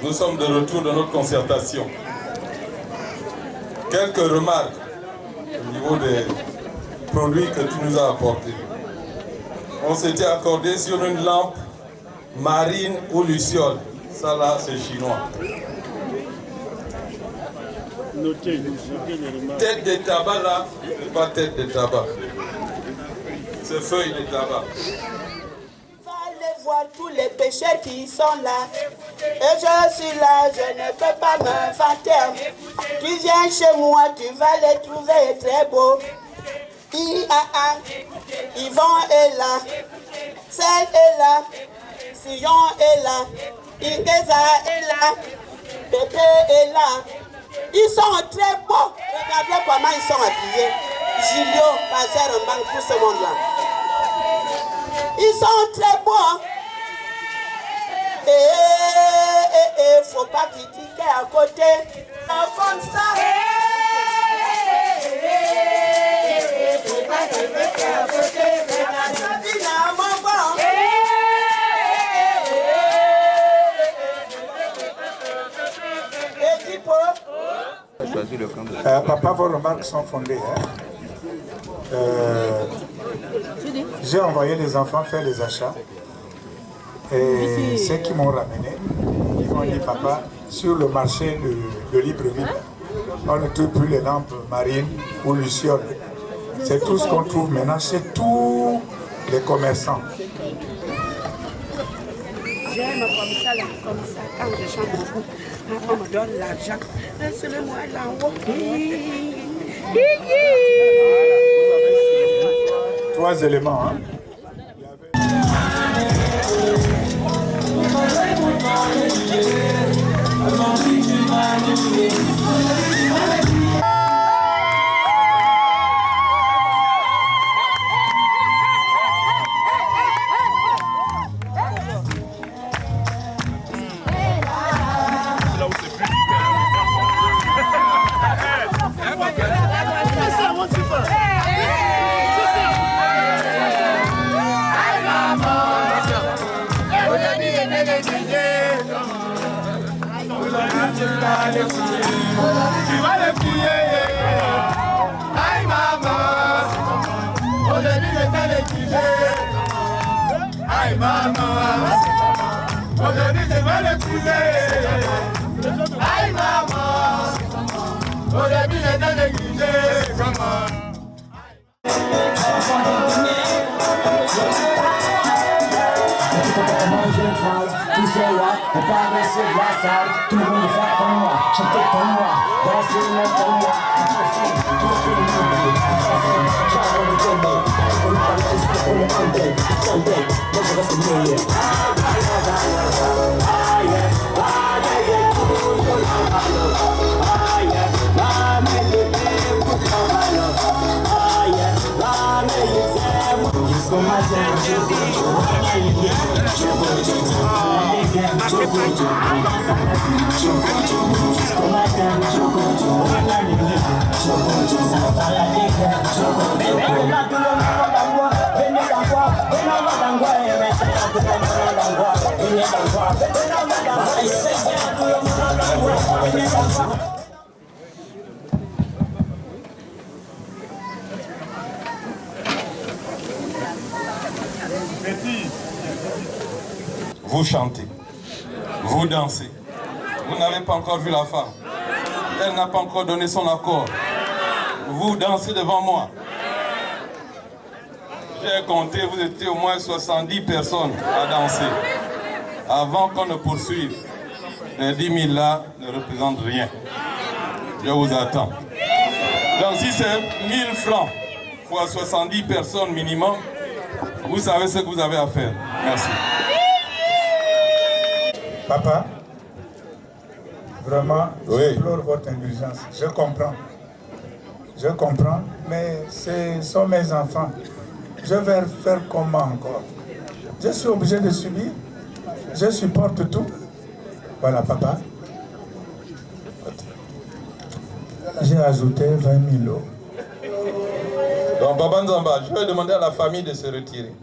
Nous sommes de retour de notre concertation. Quelques remarques au niveau des produits que tu nous as apportés. On s'était accordé sur une lampe marine ou luciole. Ça là, c'est chinois. Tête de tabac là, c'est pas tête de tabac. C'est feuille de tabac. Allez voir tous les péchés qui sont là. Et je suis là, je ne peux pas me vanter. Tu viens chez moi, tu vas les trouver très beaux. Yvon est là, Celle est là, Sion est là, Ikeza est là, Pépé est là. Ils sont très beaux. Regardez comment ils sont habillés. Gilio, Pasteur Mbang, tout ce monde-là. Ils sont très beaux. Hein? Faut pas critiquer à côté. Comme ça. Faut pas critiquer à côté. Papa, vos remarques sont fondées. Hein? J'ai envoyé les enfants faire les achats. Et ceux qui m'ont ramené, ils m'ont dit, papa, sur le marché de Libreville, on ne trouve plus les lampes marines ou lucioles. C'est tout ce qu'on trouve maintenant chez tous les commerçants. J'aime comme ça, quand je chante beaucoup, on me donne l'argent. Laissez-le-moi là-haut. 3 éléments, hein? Tu vas le plier. Aïe maman, aujourd'hui je vais le plier. Aïe maman, aujourd'hui je vais le plier. Aïe maman, aujourd'hui je vais le plier. Tout c'est là, on parle sur la salle. Tout le monde fait comme moi, chanter comme moi, danser même comme moi. Tout le monde, Vous chantez, vous dansez. Vous n'avez pas encore vu la femme. Elle n'a pas encore donné son accord. Vous dansez devant moi. J'ai compté, vous étiez au moins 70 personnes à danser. Avant qu'on ne poursuive, les 10 000 là ne représentent rien. Je vous attends. Donc si c'est 1000 francs fois 70 personnes minimum, vous savez ce que vous avez à faire. Merci. Papa, vraiment, j'implore votre indulgence. Je comprends, mais ce sont mes enfants. Je vais faire comment encore? Je suis obligé de subir. Je supporte tout. Voilà, papa. J'ai ajouté 20 000 €. Donc, Baba Nzamba, je vais demander à la famille de se retirer.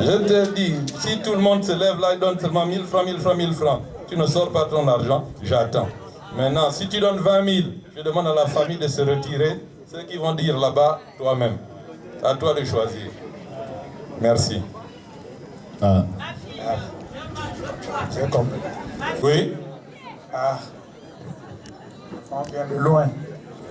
Je te dis, si tout le monde se lève là, il donne seulement 1000 francs, 1000 francs, 1000 francs. Tu ne sors pas ton argent, j'attends. Maintenant, si tu donnes 20 000, je demande à la famille de se retirer. Ceux qui vont dire là-bas, toi-même. À toi de choisir. Merci. J'ai compris. Oui. On vient de loin.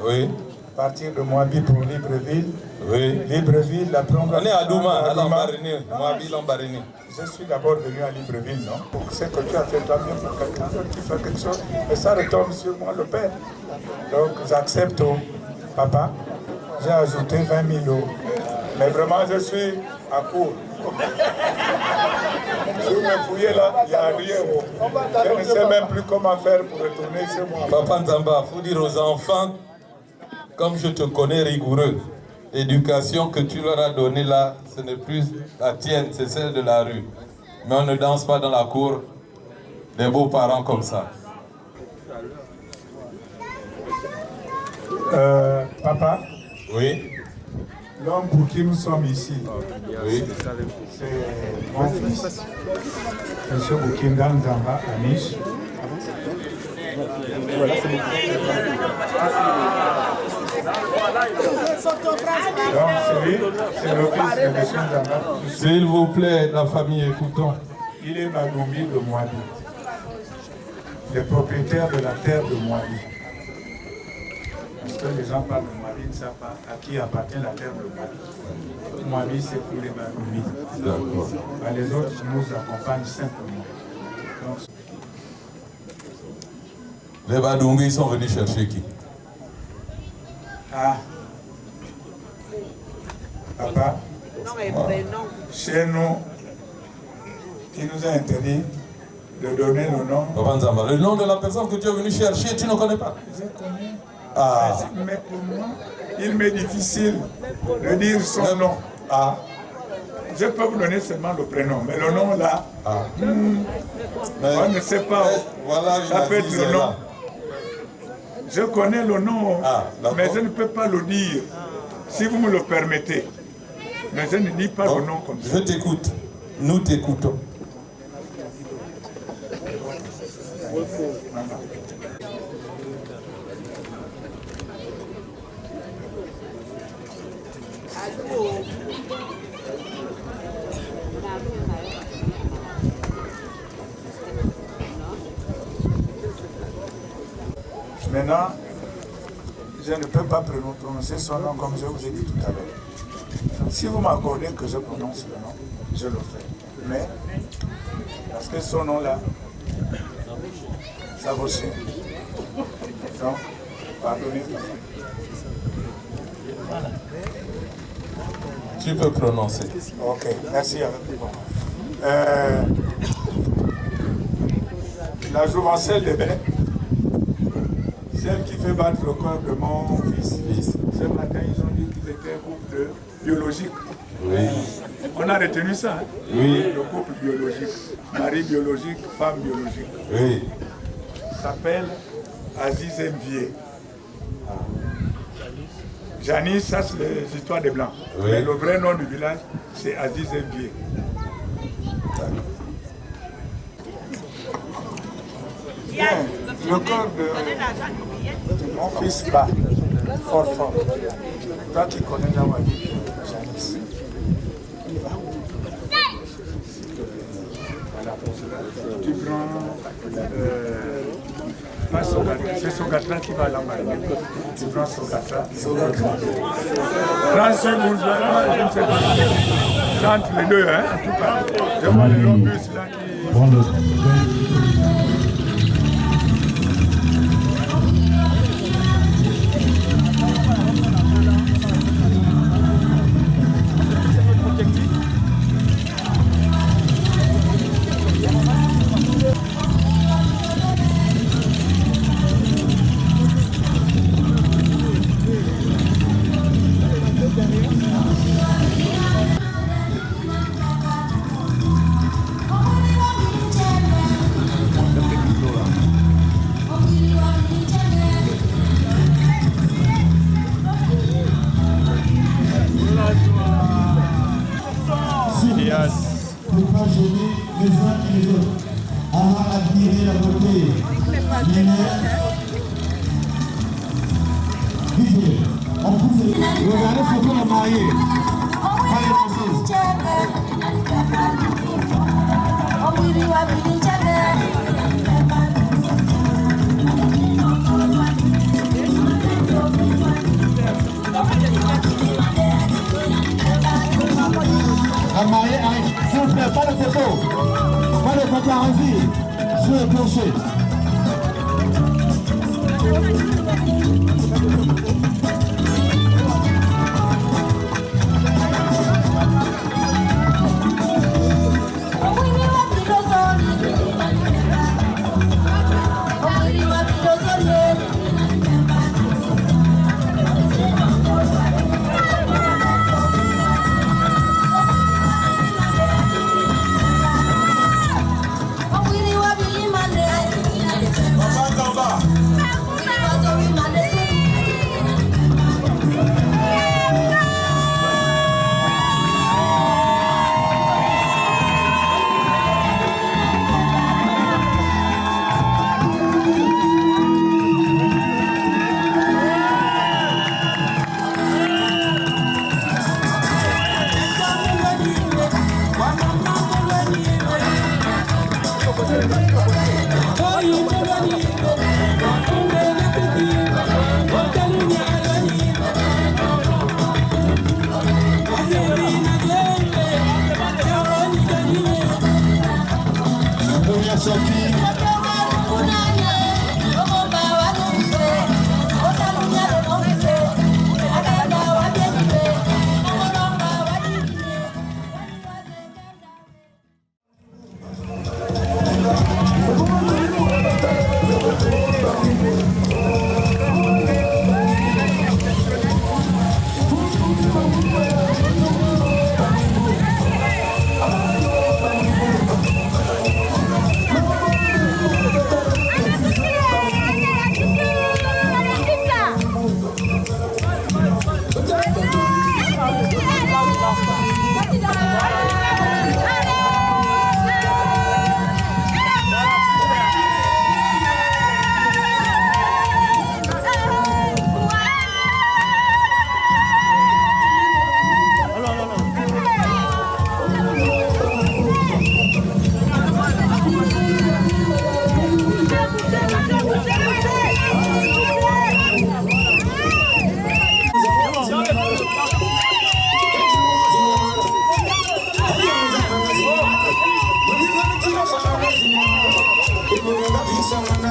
Oui. Partir de Moabi pour Libreville. Oui. Libreville, la première. On est à Douma, à Lambaréné. Moabi, Lambaréné. Je suis d'abord venu à Libreville, non? Pour ce que tu as fait toi-même pour quelqu'un d'autre qui fait quelque chose. Et ça retombe sur moi, le père. Donc j'accepte, papa. J'ai ajouté 20 000 €. Mais vraiment, je suis à court. Si vous me fouillez là, il n'y a rien. Je ne sais même plus comment faire pour retourner chez moi. Papa Nzamba, il faut dire aux enfants, comme je te connais rigoureux, l'éducation que tu leur as donnée là, ce n'est plus la tienne, c'est celle de la rue. Mais on ne danse pas dans la cour des beaux-parents comme ça. Papa? Oui. L'homme pour qui nous sommes ici, oui. C'est mon fils, M. Boukindan Nzamba Amish. Donc c'est le fils de M. Nzamba. S'il vous plaît, la famille, écoutons. Il est Magoumi de Moabi, le propriétaire de la terre de Moabi. Parce que les gens parlent de Moabi, ne savent pas à qui appartient la terre de Moabi. Moabi, c'est pour les Magoumi. D'accord. Les autres nous accompagnent simplement. Donc, les Badungi sont venus chercher qui? Papa, chez nous, il nous a interdit de donner le nom. Papa Nzamba, le nom de la personne que tu es venu chercher, tu ne connais pas? Je connais. Mais pour moi, il m'est difficile de dire son nom. Je peux vous donner seulement le prénom, mais le nom là, on ne sait pas. Voilà, ça peut être le nom. Je connais le nom, mais je ne peux pas le dire, si vous me le permettez. Mais je ne dis pas le nom comme ça. Je t'écoute. Nous t'écoutons. Maintenant, je ne peux pas prononcer son nom comme je vous ai dit tout à l'heure. Si vous m'accordez que je prononce le nom, je le fais. Mais, parce que son nom-là, ça vaut cher. Donc, pardonnez-moi. Tu peux prononcer. Ok, merci. La jouvencelle de Bénin, celle qui fait battre le corps de mon fils. Ce matin, ils ont dit qu'ils étaient un couple biologique. Oui. On a retenu ça. Hein? Oui. Le couple biologique. Mari biologique, femme biologique. Oui. S'appelle Aziz Mvier. Janice, ça c'est les histoires des Blancs. Oui. Mais le vrai nom du village, c'est Aziz Mvier. Bien, le corps de mon fils bat fort fort. Toi tu connais Nawadi, Janice. Voilà. Tu prends pas Sogatra, c'est Sogatra qui va à la marine. Tu prends Sogatra. 30 secondes, entre les deux, hein, en tout cas. Je vois le long bus là qui... La mariée arrive. S'il vous plaît, pas de photo. Pas de paparazzi. Sur le plancher.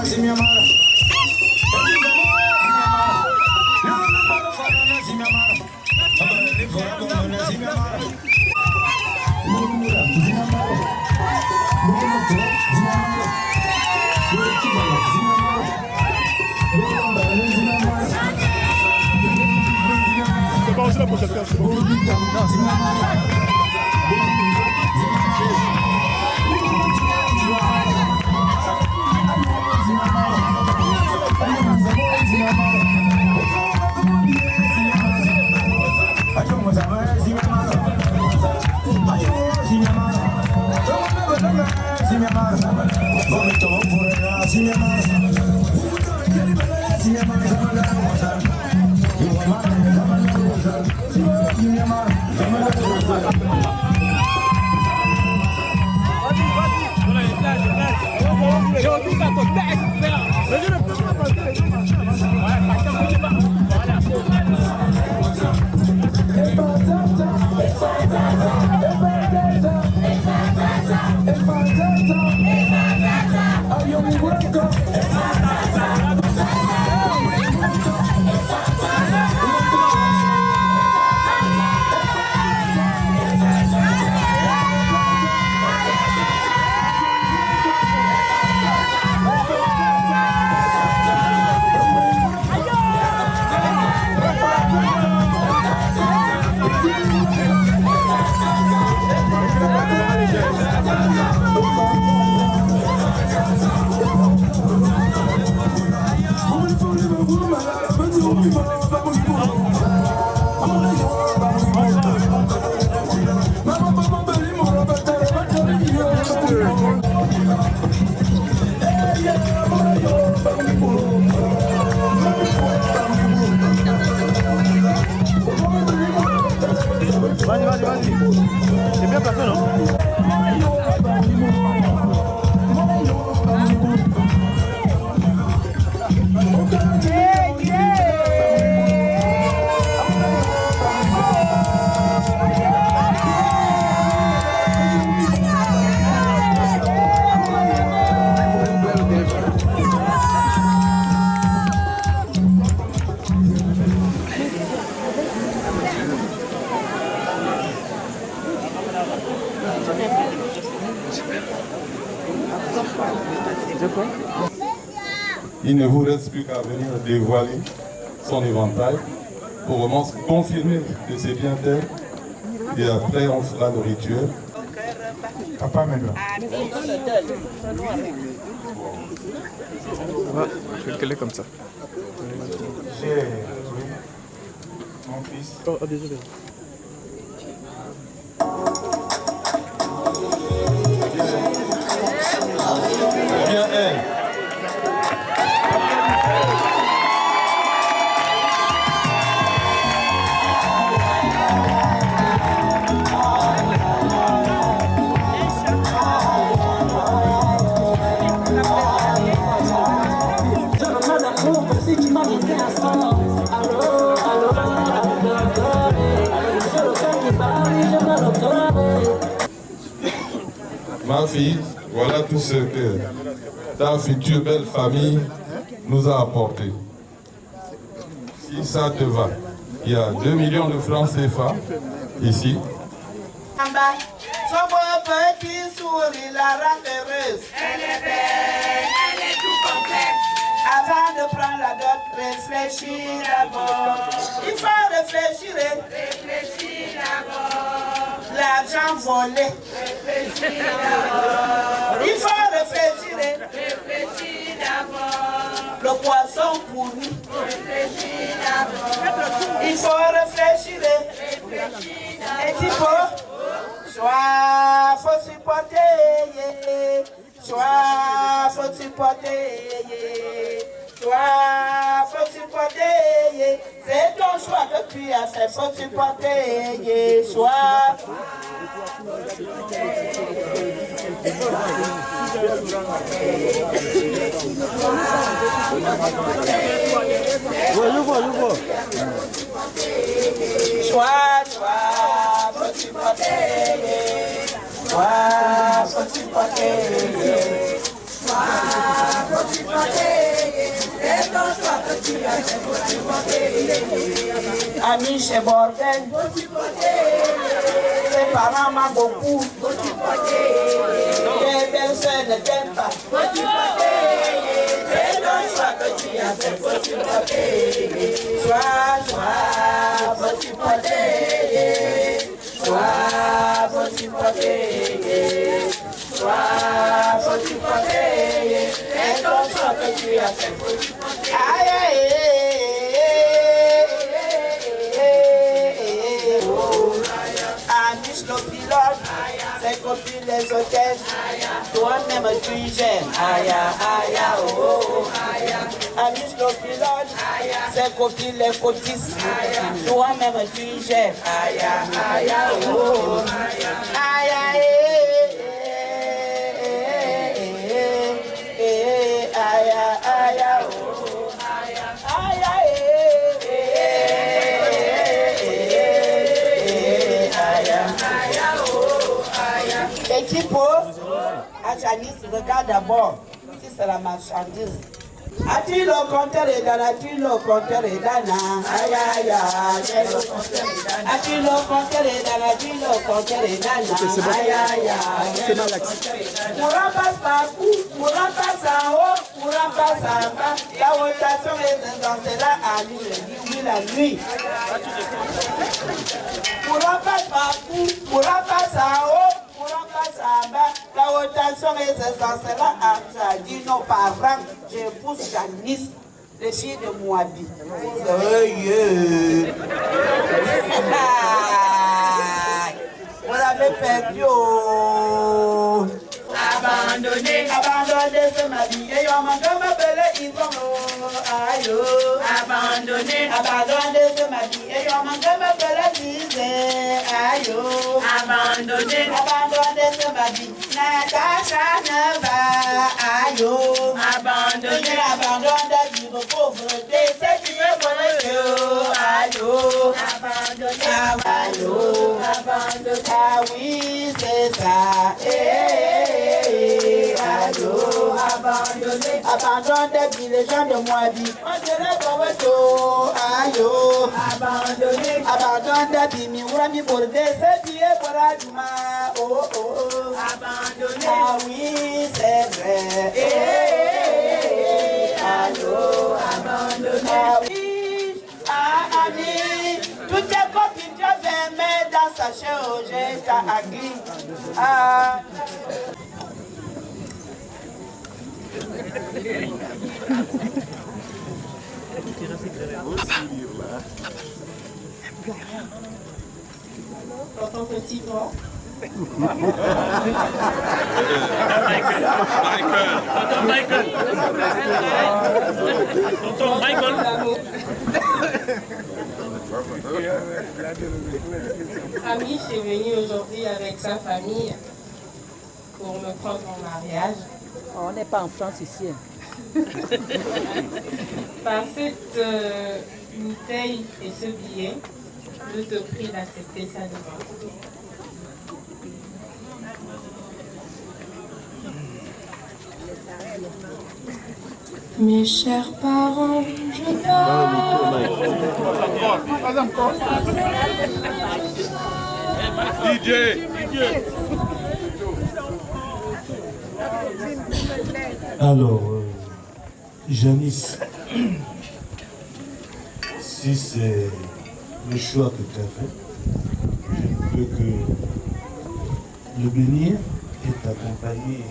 Zimia Mara. la projecteur, c'est bon. Vas-y. C'est bien passé, non? Il ne vous reste plus qu'à venir dévoiler son éventail pour vraiment confirmer que c'est bien tel. Et après, on fera le rituel. Papa, maintenant. Je vais le coller comme ça. J'ai mon fils. Oh, désolé. Bien elle. Ma fille, voilà tout ce que ta future belle famille nous a apporté. Si ça te va, il y a 2 millions de francs CFA ici. Son beau petit sourire la rend heureuse. Elle est belle, elle est tout complète. Avant de prendre la dot, réfléchis d'abord. Il faut réfléchir. Réfléchis d'abord. L'argent volé. Réfléchis d'abord. Il faut réfléchir. Réfléchis d'abord. Le poisson pourri. Réfléchis d'abord. Il faut réfléchir. Réfléchis d'abord. Et il faut. Soit faut supporter, soit faut supporter, soit faut supporter. C'est ton choix que tu as fait, faut supporter, soit. Je vois. Soit, faut supporter, soit faut supporter, soit faut supporter. C'est ton choix que tu as fait, faut supporter. Amis chez Bordel, faut supporter. Tes parents m'ont beaucoup, faut supporter. Tes belles-sœurs ne t'aiment pas, faut supporter. C'est ton choix que tu as fait, faut supporter. Soit, faut supporter. alors que tu as fait. Aïe, aïe, Amiche le pilote, ses copines les hôtesses, toi-même tu gères. Aïe, aïe, oh, oh. Amiche le pilote, ses copines les cotistes, toi-même tu gères. Aïe, aïe, oh, oh. Aïe, aïe, aïe, aïe, oh. Aïe, aïe, Équipo, à Janice, regarde d'abord si c'est la marchandise. A-t-il le compteur et dans a-t-il le compteur et dans aïe aïe aïe, a-t-il le compteur et dans a-t-il le compteur et dans aïe aïe aïe, courant passe partout, courant passe en haut, courant passe en bas, la rotation est dans cela à lui, je dis oui la nuit. Courant passe partout, courant passe en haut, courant passe en bas, la rotation est dans cela à dit nos parents, je pousse Janice, les filles de Moabi. Vous avez perdu. Abandonné, abandonné, c'est ma vie. Et on m'a appelé Yvonne. Aïe, abandonné, abandonné, c'est ma vie. Et on m'a appelé Disé. Aïe, abandonné, abandonné, c'est ma vie. Natacha Neva. Aïe, abandonné, abandonné, vivre pauvreté. C'est qui me connaît. Aïe, abandonné, aïe, abandonné. Ah oui, c'est ça. Allô, abandonné, abandonné, les gens de Moabi. On dirait Boweto. Allô, abandonné, abandonné, Bimi, Wami Borde, c'est Dieu pour Aduma. Oh, oh, oh, abandonné. Ah oui, c'est vrai. Allô, abandonné. Ah oui, ah, ami, toutes tes copines, tu viens mettre dans sa chair, j'ai ta agri. Ah. Tonton petit nom. Tonton Michael. Amiche est venu aujourd'hui avec sa famille pour me prendre en mariage. On n'est pas en France ici. Par cette bouteille et ce billet, je te prie d'accepter sa demande. Mes chers parents, je Pas encore. DJ. Alors, Janice, si c'est le choix que tu as fait, je ne peux que le bénir et t'accompagner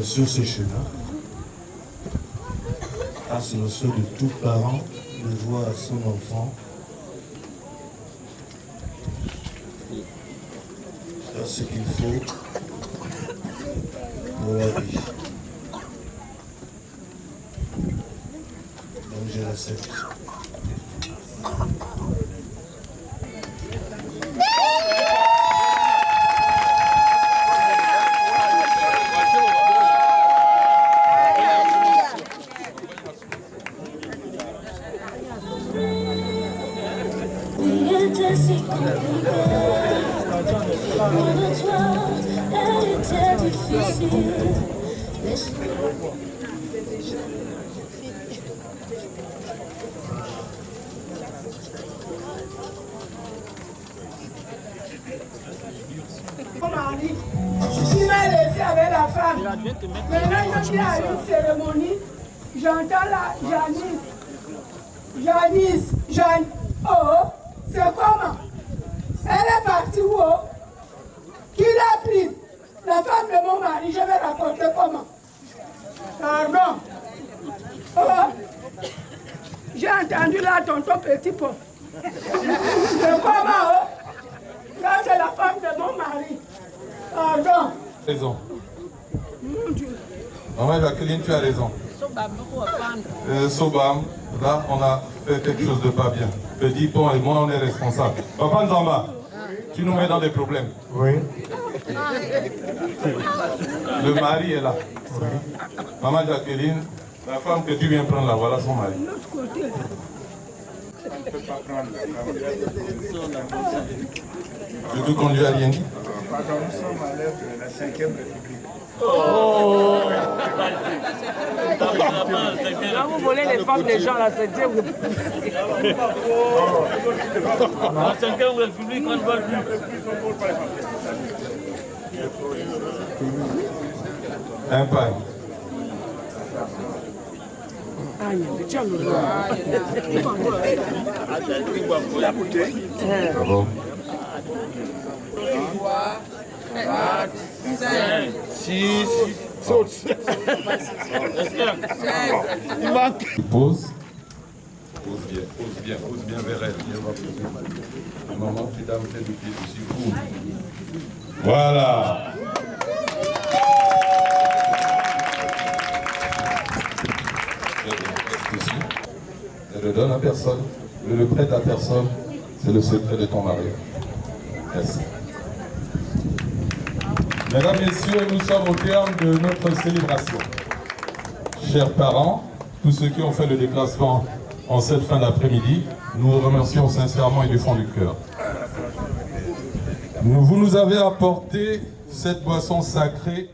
sur ce chemin. Car c'est le souhait de tout parent de voir son enfant faire ce qu'il faut pour la vie. Donc je l'accepte. Tu m'as laissé avec la femme. Maintenant, il y a une cérémonie. J'entends la Janice. Oh, c'est comment? Elle est partie où? Qui l'a prise? La femme de mon mari, je vais raconter comment. entendu là, tonton petit pot. C'est comment, oh? Ça, c'est la femme de mon mari. Pardon. Raison. Mon Dieu. Maman Jacqueline, tu as raison. Sobam, là, on a fait quelque chose de pas bien. Petit Pont et moi, on est responsables. Papa Nzamba, tu nous mets dans des problèmes. Oui. Le mari est là. Oui. Maman Jacqueline, la femme que tu viens prendre là, voilà son mari. L'autre côté. On ne peut pas prendre la femme. Tu te conduis à rien dit? Pardon, nous sommes à l'œuvre de la 5e République. Oh! Là, vous volez les femmes des gens, la 5e République. La 5e République, on ne vole plus. Un pain. Bravo. 4, 5, 6, saute. Pose. Pose bien vers elle. Elle va poser. Maman, tu dames, fais du pied dessus. Voilà. Ici. Ne le donne à personne, ne le prête à personne, c'est le secret de ton mariage. Merci. Mesdames, Messieurs, nous sommes au terme de notre célébration. Chers parents, tous ceux qui ont fait le déplacement en cette fin d'après-midi, nous vous remercions sincèrement et du fond du cœur. Vous nous avez apporté cette boisson sacrée.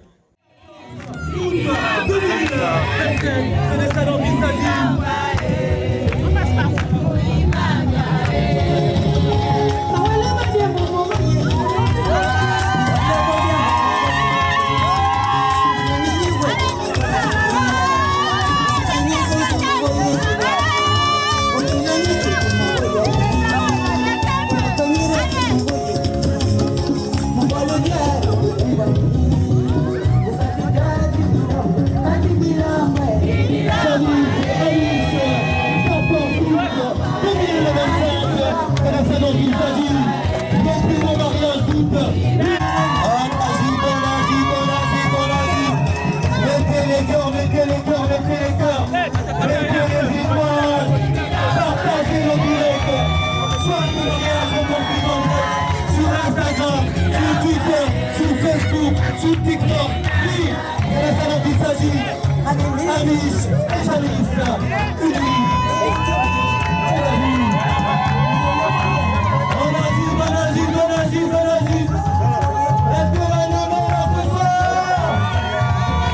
Sur TikTok, oui, c'est la salon qu'il s'agit. Amish, Janice, unis. Est-ce que la nommée là ce soir?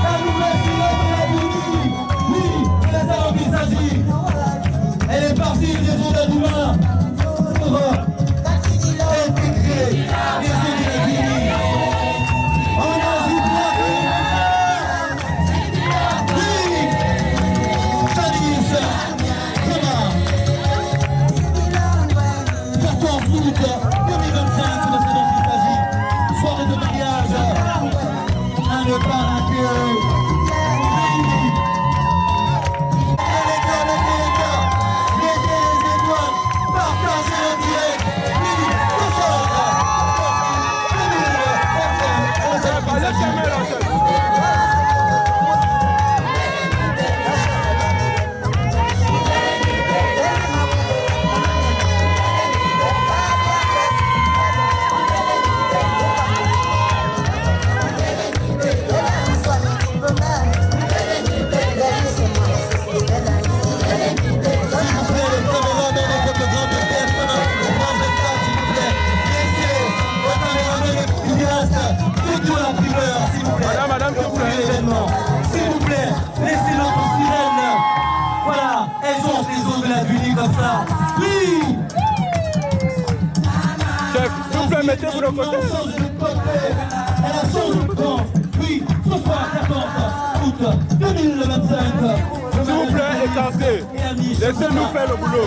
La nouvelle silhouette de la Bounie. Oui, c'est la salon qu'il s'agit. Elle est partie du réseau d'Adouma pour intégrer les États-Unis. S'il vous plaît, laissez notre sirène. Voilà, elles ont les eaux de la Guyane comme ça. Oui. Chef, s'il vous plaît, mettez-vous de côté. Elle a changé de camp. Oui, ce soir, 14 août 2025. S'il vous plaît, écartez. Laissez-nous faire le boulot.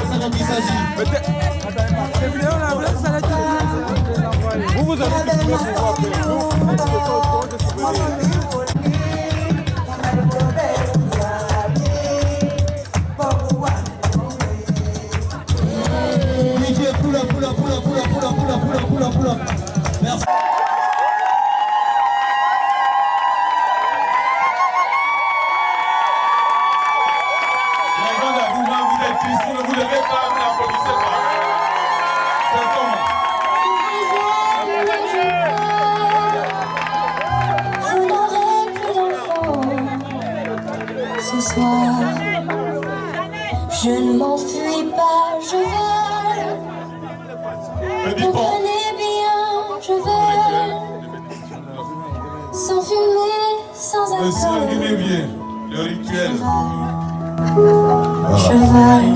Vous avez dit que vous pouvez Si vous ne vous levez pas, vous n'applaudissez pas. C'est comment? Je n'aurai plus d'enfants ce soir. Je ne m'enfuis pas, je vole. Comprenez bien, je vole. Sans fumée, sans alcool. Monsieur Guinévier, le rituel. Je vole.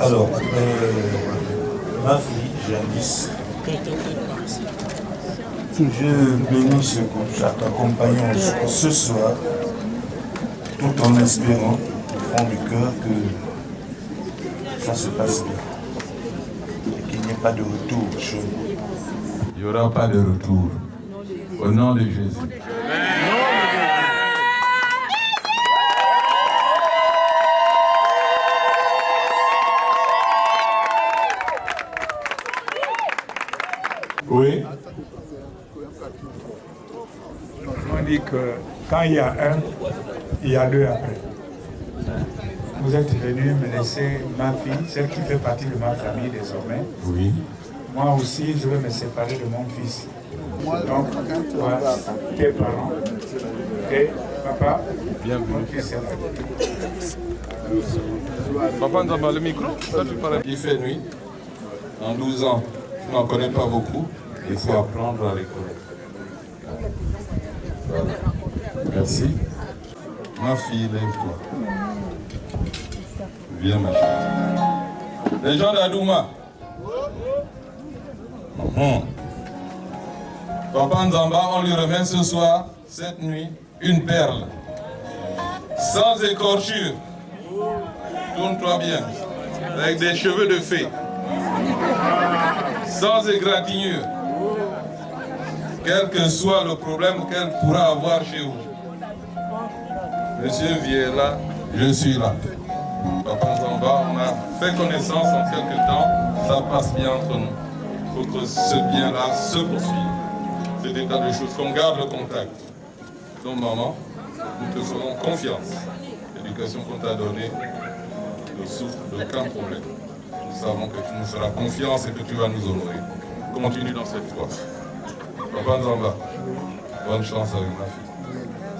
Alors, ma fille, Janice, je bénis ce couple, t'accompagnons ce soir, tout en espérant, au fond du cœur, que ça se passe bien. Et qu'il n'y ait pas de retour chez nous. Il n'y aura pas de retour. Au nom de Jésus. Oui. On dit que quand il y a un, il y a deux après. Vous êtes venu me laisser ma fille, celle qui fait partie de ma famille désormais. Oui. Moi aussi, je vais me séparer de mon fils. Donc, voilà, tes parents. Et papa, mon fils est là. Papa, nous avons le micro. Il fait nuit. En 12 ans, tu n'en connais pas beaucoup. Il faut apprendre à les connaître. Voilà. Merci. Ma fille, lève-toi. Viens, ma chérie. Les gens d'Adouma. Papa Nzamba, on lui remet ce soir, cette nuit, une perle. Sans écorchure. Tourne-toi bien. Avec des cheveux de fée. Sans égratignure. Quel que soit le problème qu'elle pourra avoir chez vous. Monsieur Viella, je suis là. Papa Nzamba, on a fait connaissance en quelques temps. Ça passe bien entre nous. Il faut que ce bien-là se poursuive. Cet état de choses, qu'on garde le contact. Donc maman, nous te ferons confiance. L'éducation qu'on t'a donnée ne souffre d'aucun problème. Nous savons que tu nous feras confiance et que tu vas nous honorer. Continue dans cette voie. Papa Nzamba, bonne chance avec ma fille.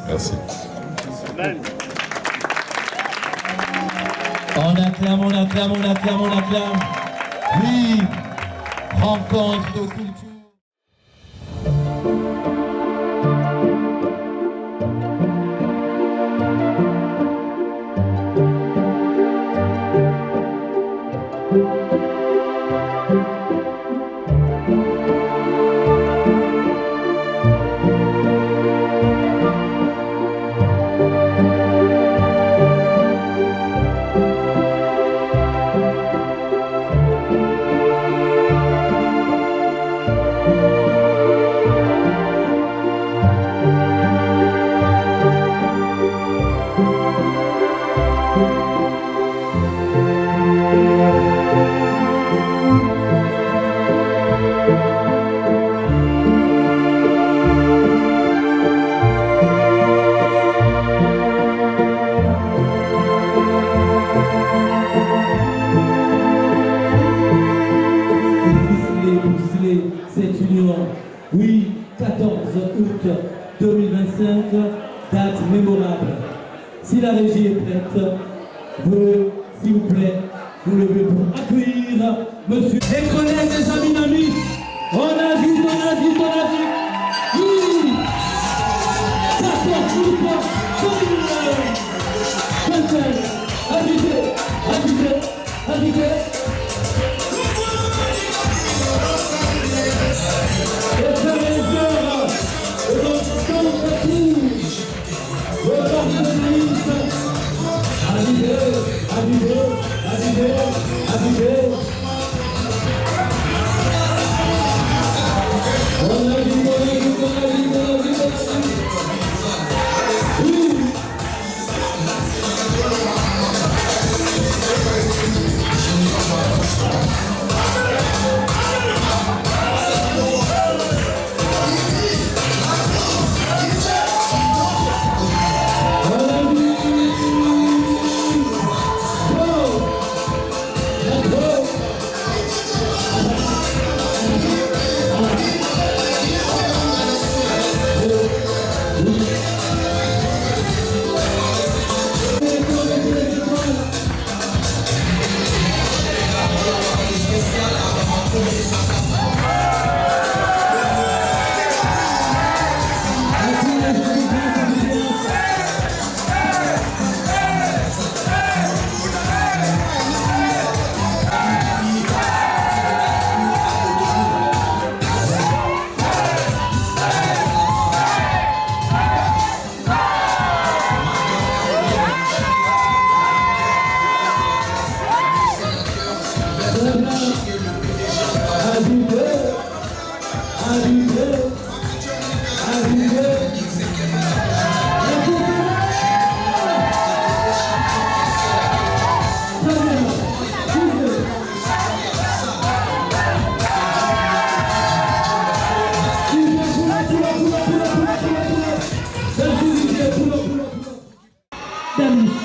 Merci. On acclame, on acclame, on acclame, on acclame. Oui, rencontre de culture. Cette union, oui, 14 août 2025, date mémorable. Si la régie est prête, vous, s'il vous plaît, vous levez pour accueillir monsieur. Les collègues, les amis, amis, on a dit, oui, 14 août 2025, invité. Les frères et les sœurs, et notre camp rouge, le parti socialiste, arrivez. On a dit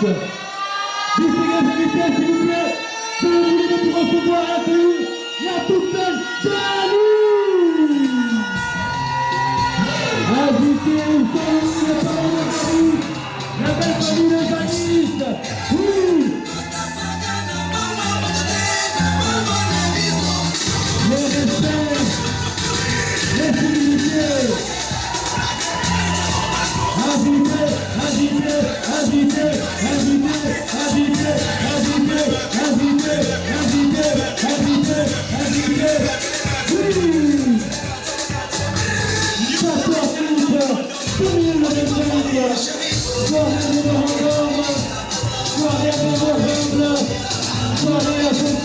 Distingués invités, s'il vous plaît, je voulais pour recevoir et accueillir la toute belle Janice. Invité au sein des parents de Paris, la belle famille de Janice. Oui. Les respects, les civilités. Invité, invité, invité, invité, invité, invité, invité, invité, invité, invité. Oui. 14 minutes, 2 minutes de référence. Soirée de Random, soirée de Random, soirée à tout.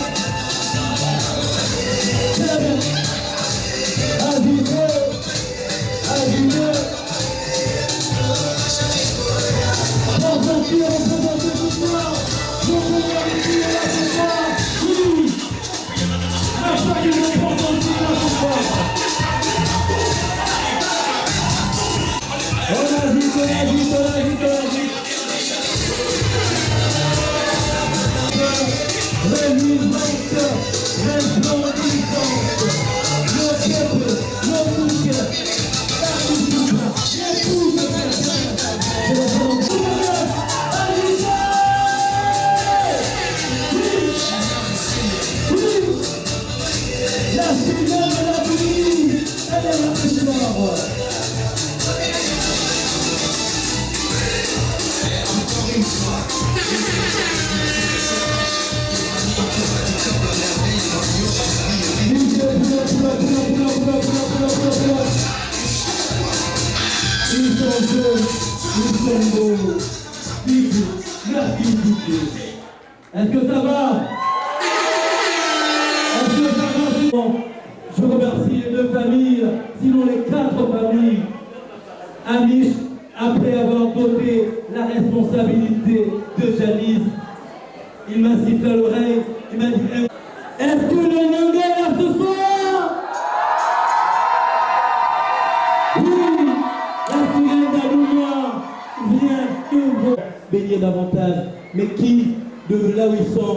Invité, invité. Représentez ce soir, je vous remercie la ce soir, oui, la famille de représenter la ce soir. On agite, on agite, on agite, on agite. Réunissante, resplendissante, le peuple, le bouquet, la culture, l'épouse de personne, c'est la volonté. La Seigneur de la vie, elle est la Seigneur. Encore une fois. Ils sont jeunes, ils sont beaux. Merci beaucoup. Est-ce que ça va? Je remercie les 2 familles, sinon les 4 familles. Amish, après avoir doté la responsabilité de Janice, il m'a sifflé à l'oreille, il m'a dit est-ce que le Nyanga est là ce soir? Oui, la sirène d'Alounia vient que vous baigner davantage, mais qui, de là où ils sont,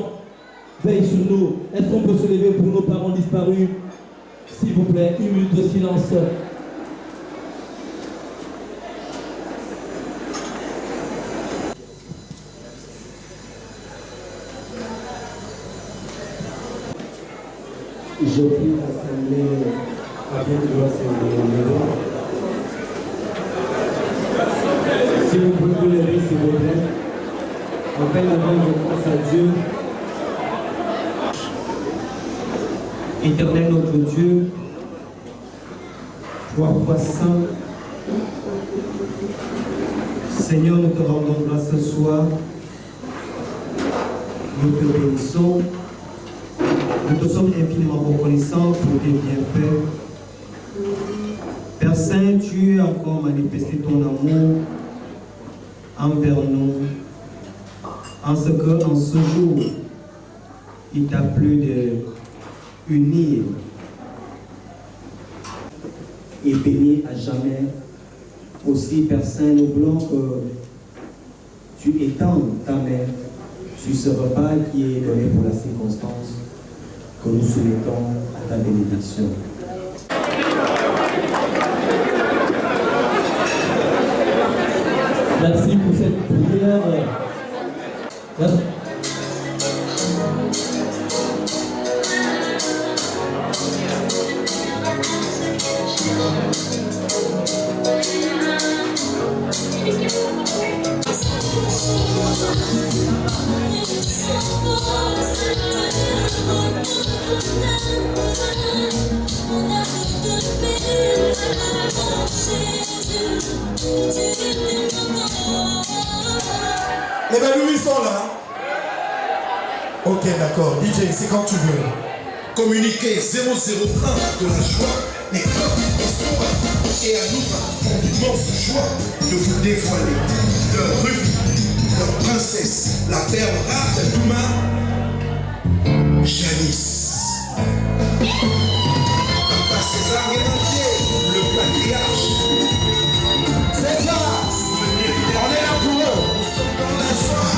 veille sur nous. Est-ce qu'on peut se lever pour nos parents disparus? S'il vous plaît, 1 minute de silence. Je prie l'Assemblée afin de l'Assemblée au niveau. Si vous pouvez vous lever, s'il vous plaît. Enfin, avant, je pense à Dieu. Éternel notre Dieu, 3 fois saint, Seigneur, nous te rendons grâce ce soir, nous te bénissons, nous te sommes infiniment reconnaissants pour tes bienfaits. Père Saint, tu as encore manifesté ton amour envers nous, en ce que, en ce jour, il t'a plu de unir et béni à jamais. Aussi, Père Saint, nous voulons que tu étendes ta main sur ce repas qui est donné pour la circonstance, que nous soumettons à ta bénédiction. Merci pour cette prière. Merci. Les Balouis sont là. Ok, d'accord. DJ, c'est quand tu veux. Communiquer 001 de la joie, les peuples bonsoir. Et à nous avons l'immense joie de vous dévoiler leur rubis, leur princesse, la perle rare de Douma, Janice. Papa César Rémentier, le patriarche. César, on est là pour eux. Nous sommes dans la joie.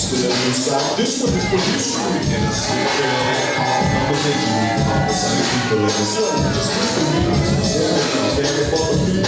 to the new style. This one is for you, street innocent. Calm conversation, conversation, people in the sun. Just listen to me. Very far from me.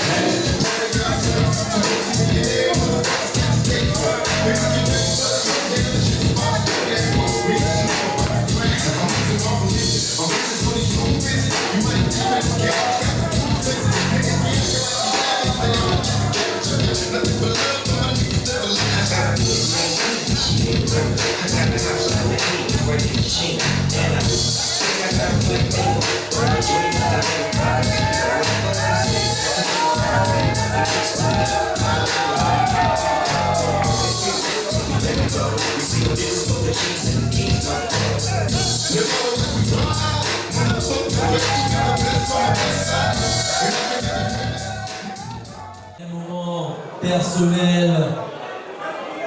Un moment personnel,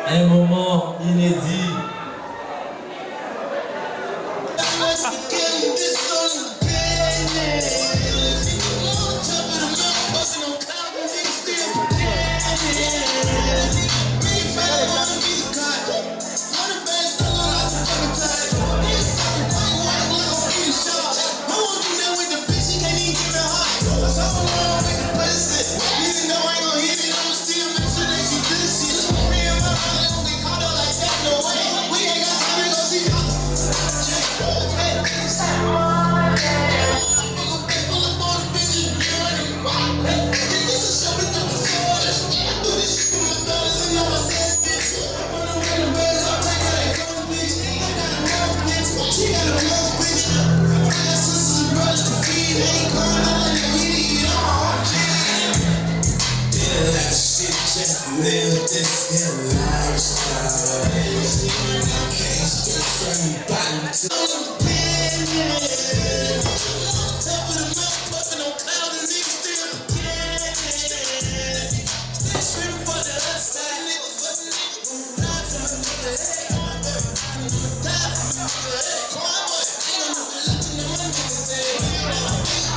un moment inédit. Live this here lifestyle. Can't stay from bottom to top of the mountain, busting on clouds and niggas still screaming for the other side. Niggas busting niggas. Not to the hey. Die from the hey. Convoy. Ain't no looking at my niggas.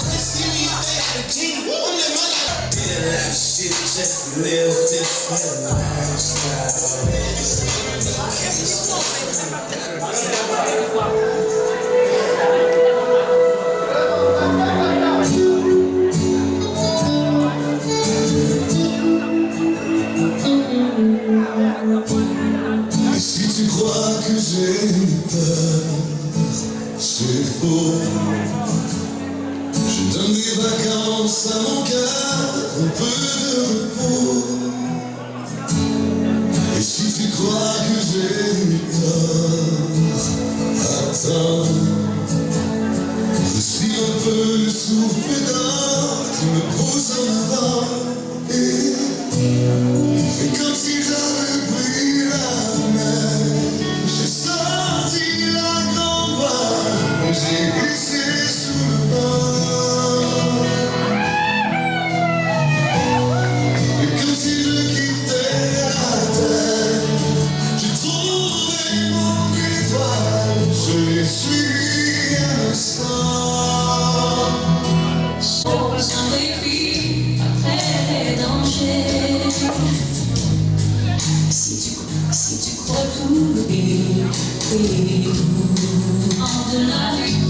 They see me if they had a team. I'm living my life. Yeah, that shit just live this here lifestyle. Et si tu crois que j'ai peur, c'est faux. Je donne des vacances à mon cœur, un peu de repos. Et si tu crois que j'ai tort, attends. Respire un peu le souffle d'or qui me pousse en avant. Et fais comme si j'avais pris la mer. J'ai sorti la grande voile, j'ai glissé sous le vent. Et comme si je quittais la terre, j'ai trouvé mon étoile, je l'ai suivi un instant. Sans répit, après les dangers. Si tu crois tout, oui, en de la nuit,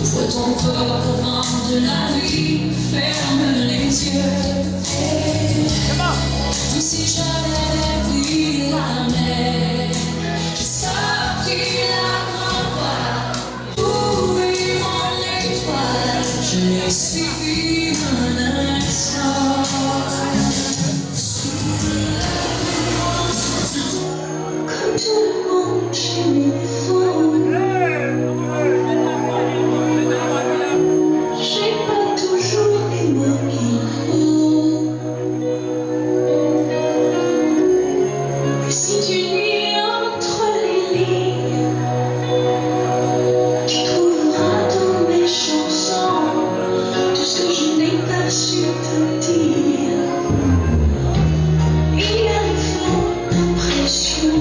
ouvre ton corps au vent de la nuit, ferme les yeux. Comme si j'avais pris la mer, j'ai sorti la grande voile, trouvé mon étoile, je l'ai suivi un instant. Comme tout le monde, j'ai mes défauts. J'ai pas toujours les mots qu'il faut. Et si tu lis entre les lignes, tu trouveras dans mes chansons tout ce que je n'ai pas su te dire. Il y a des fois d'impression.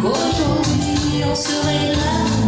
Qu'aujourd'hui on serait là.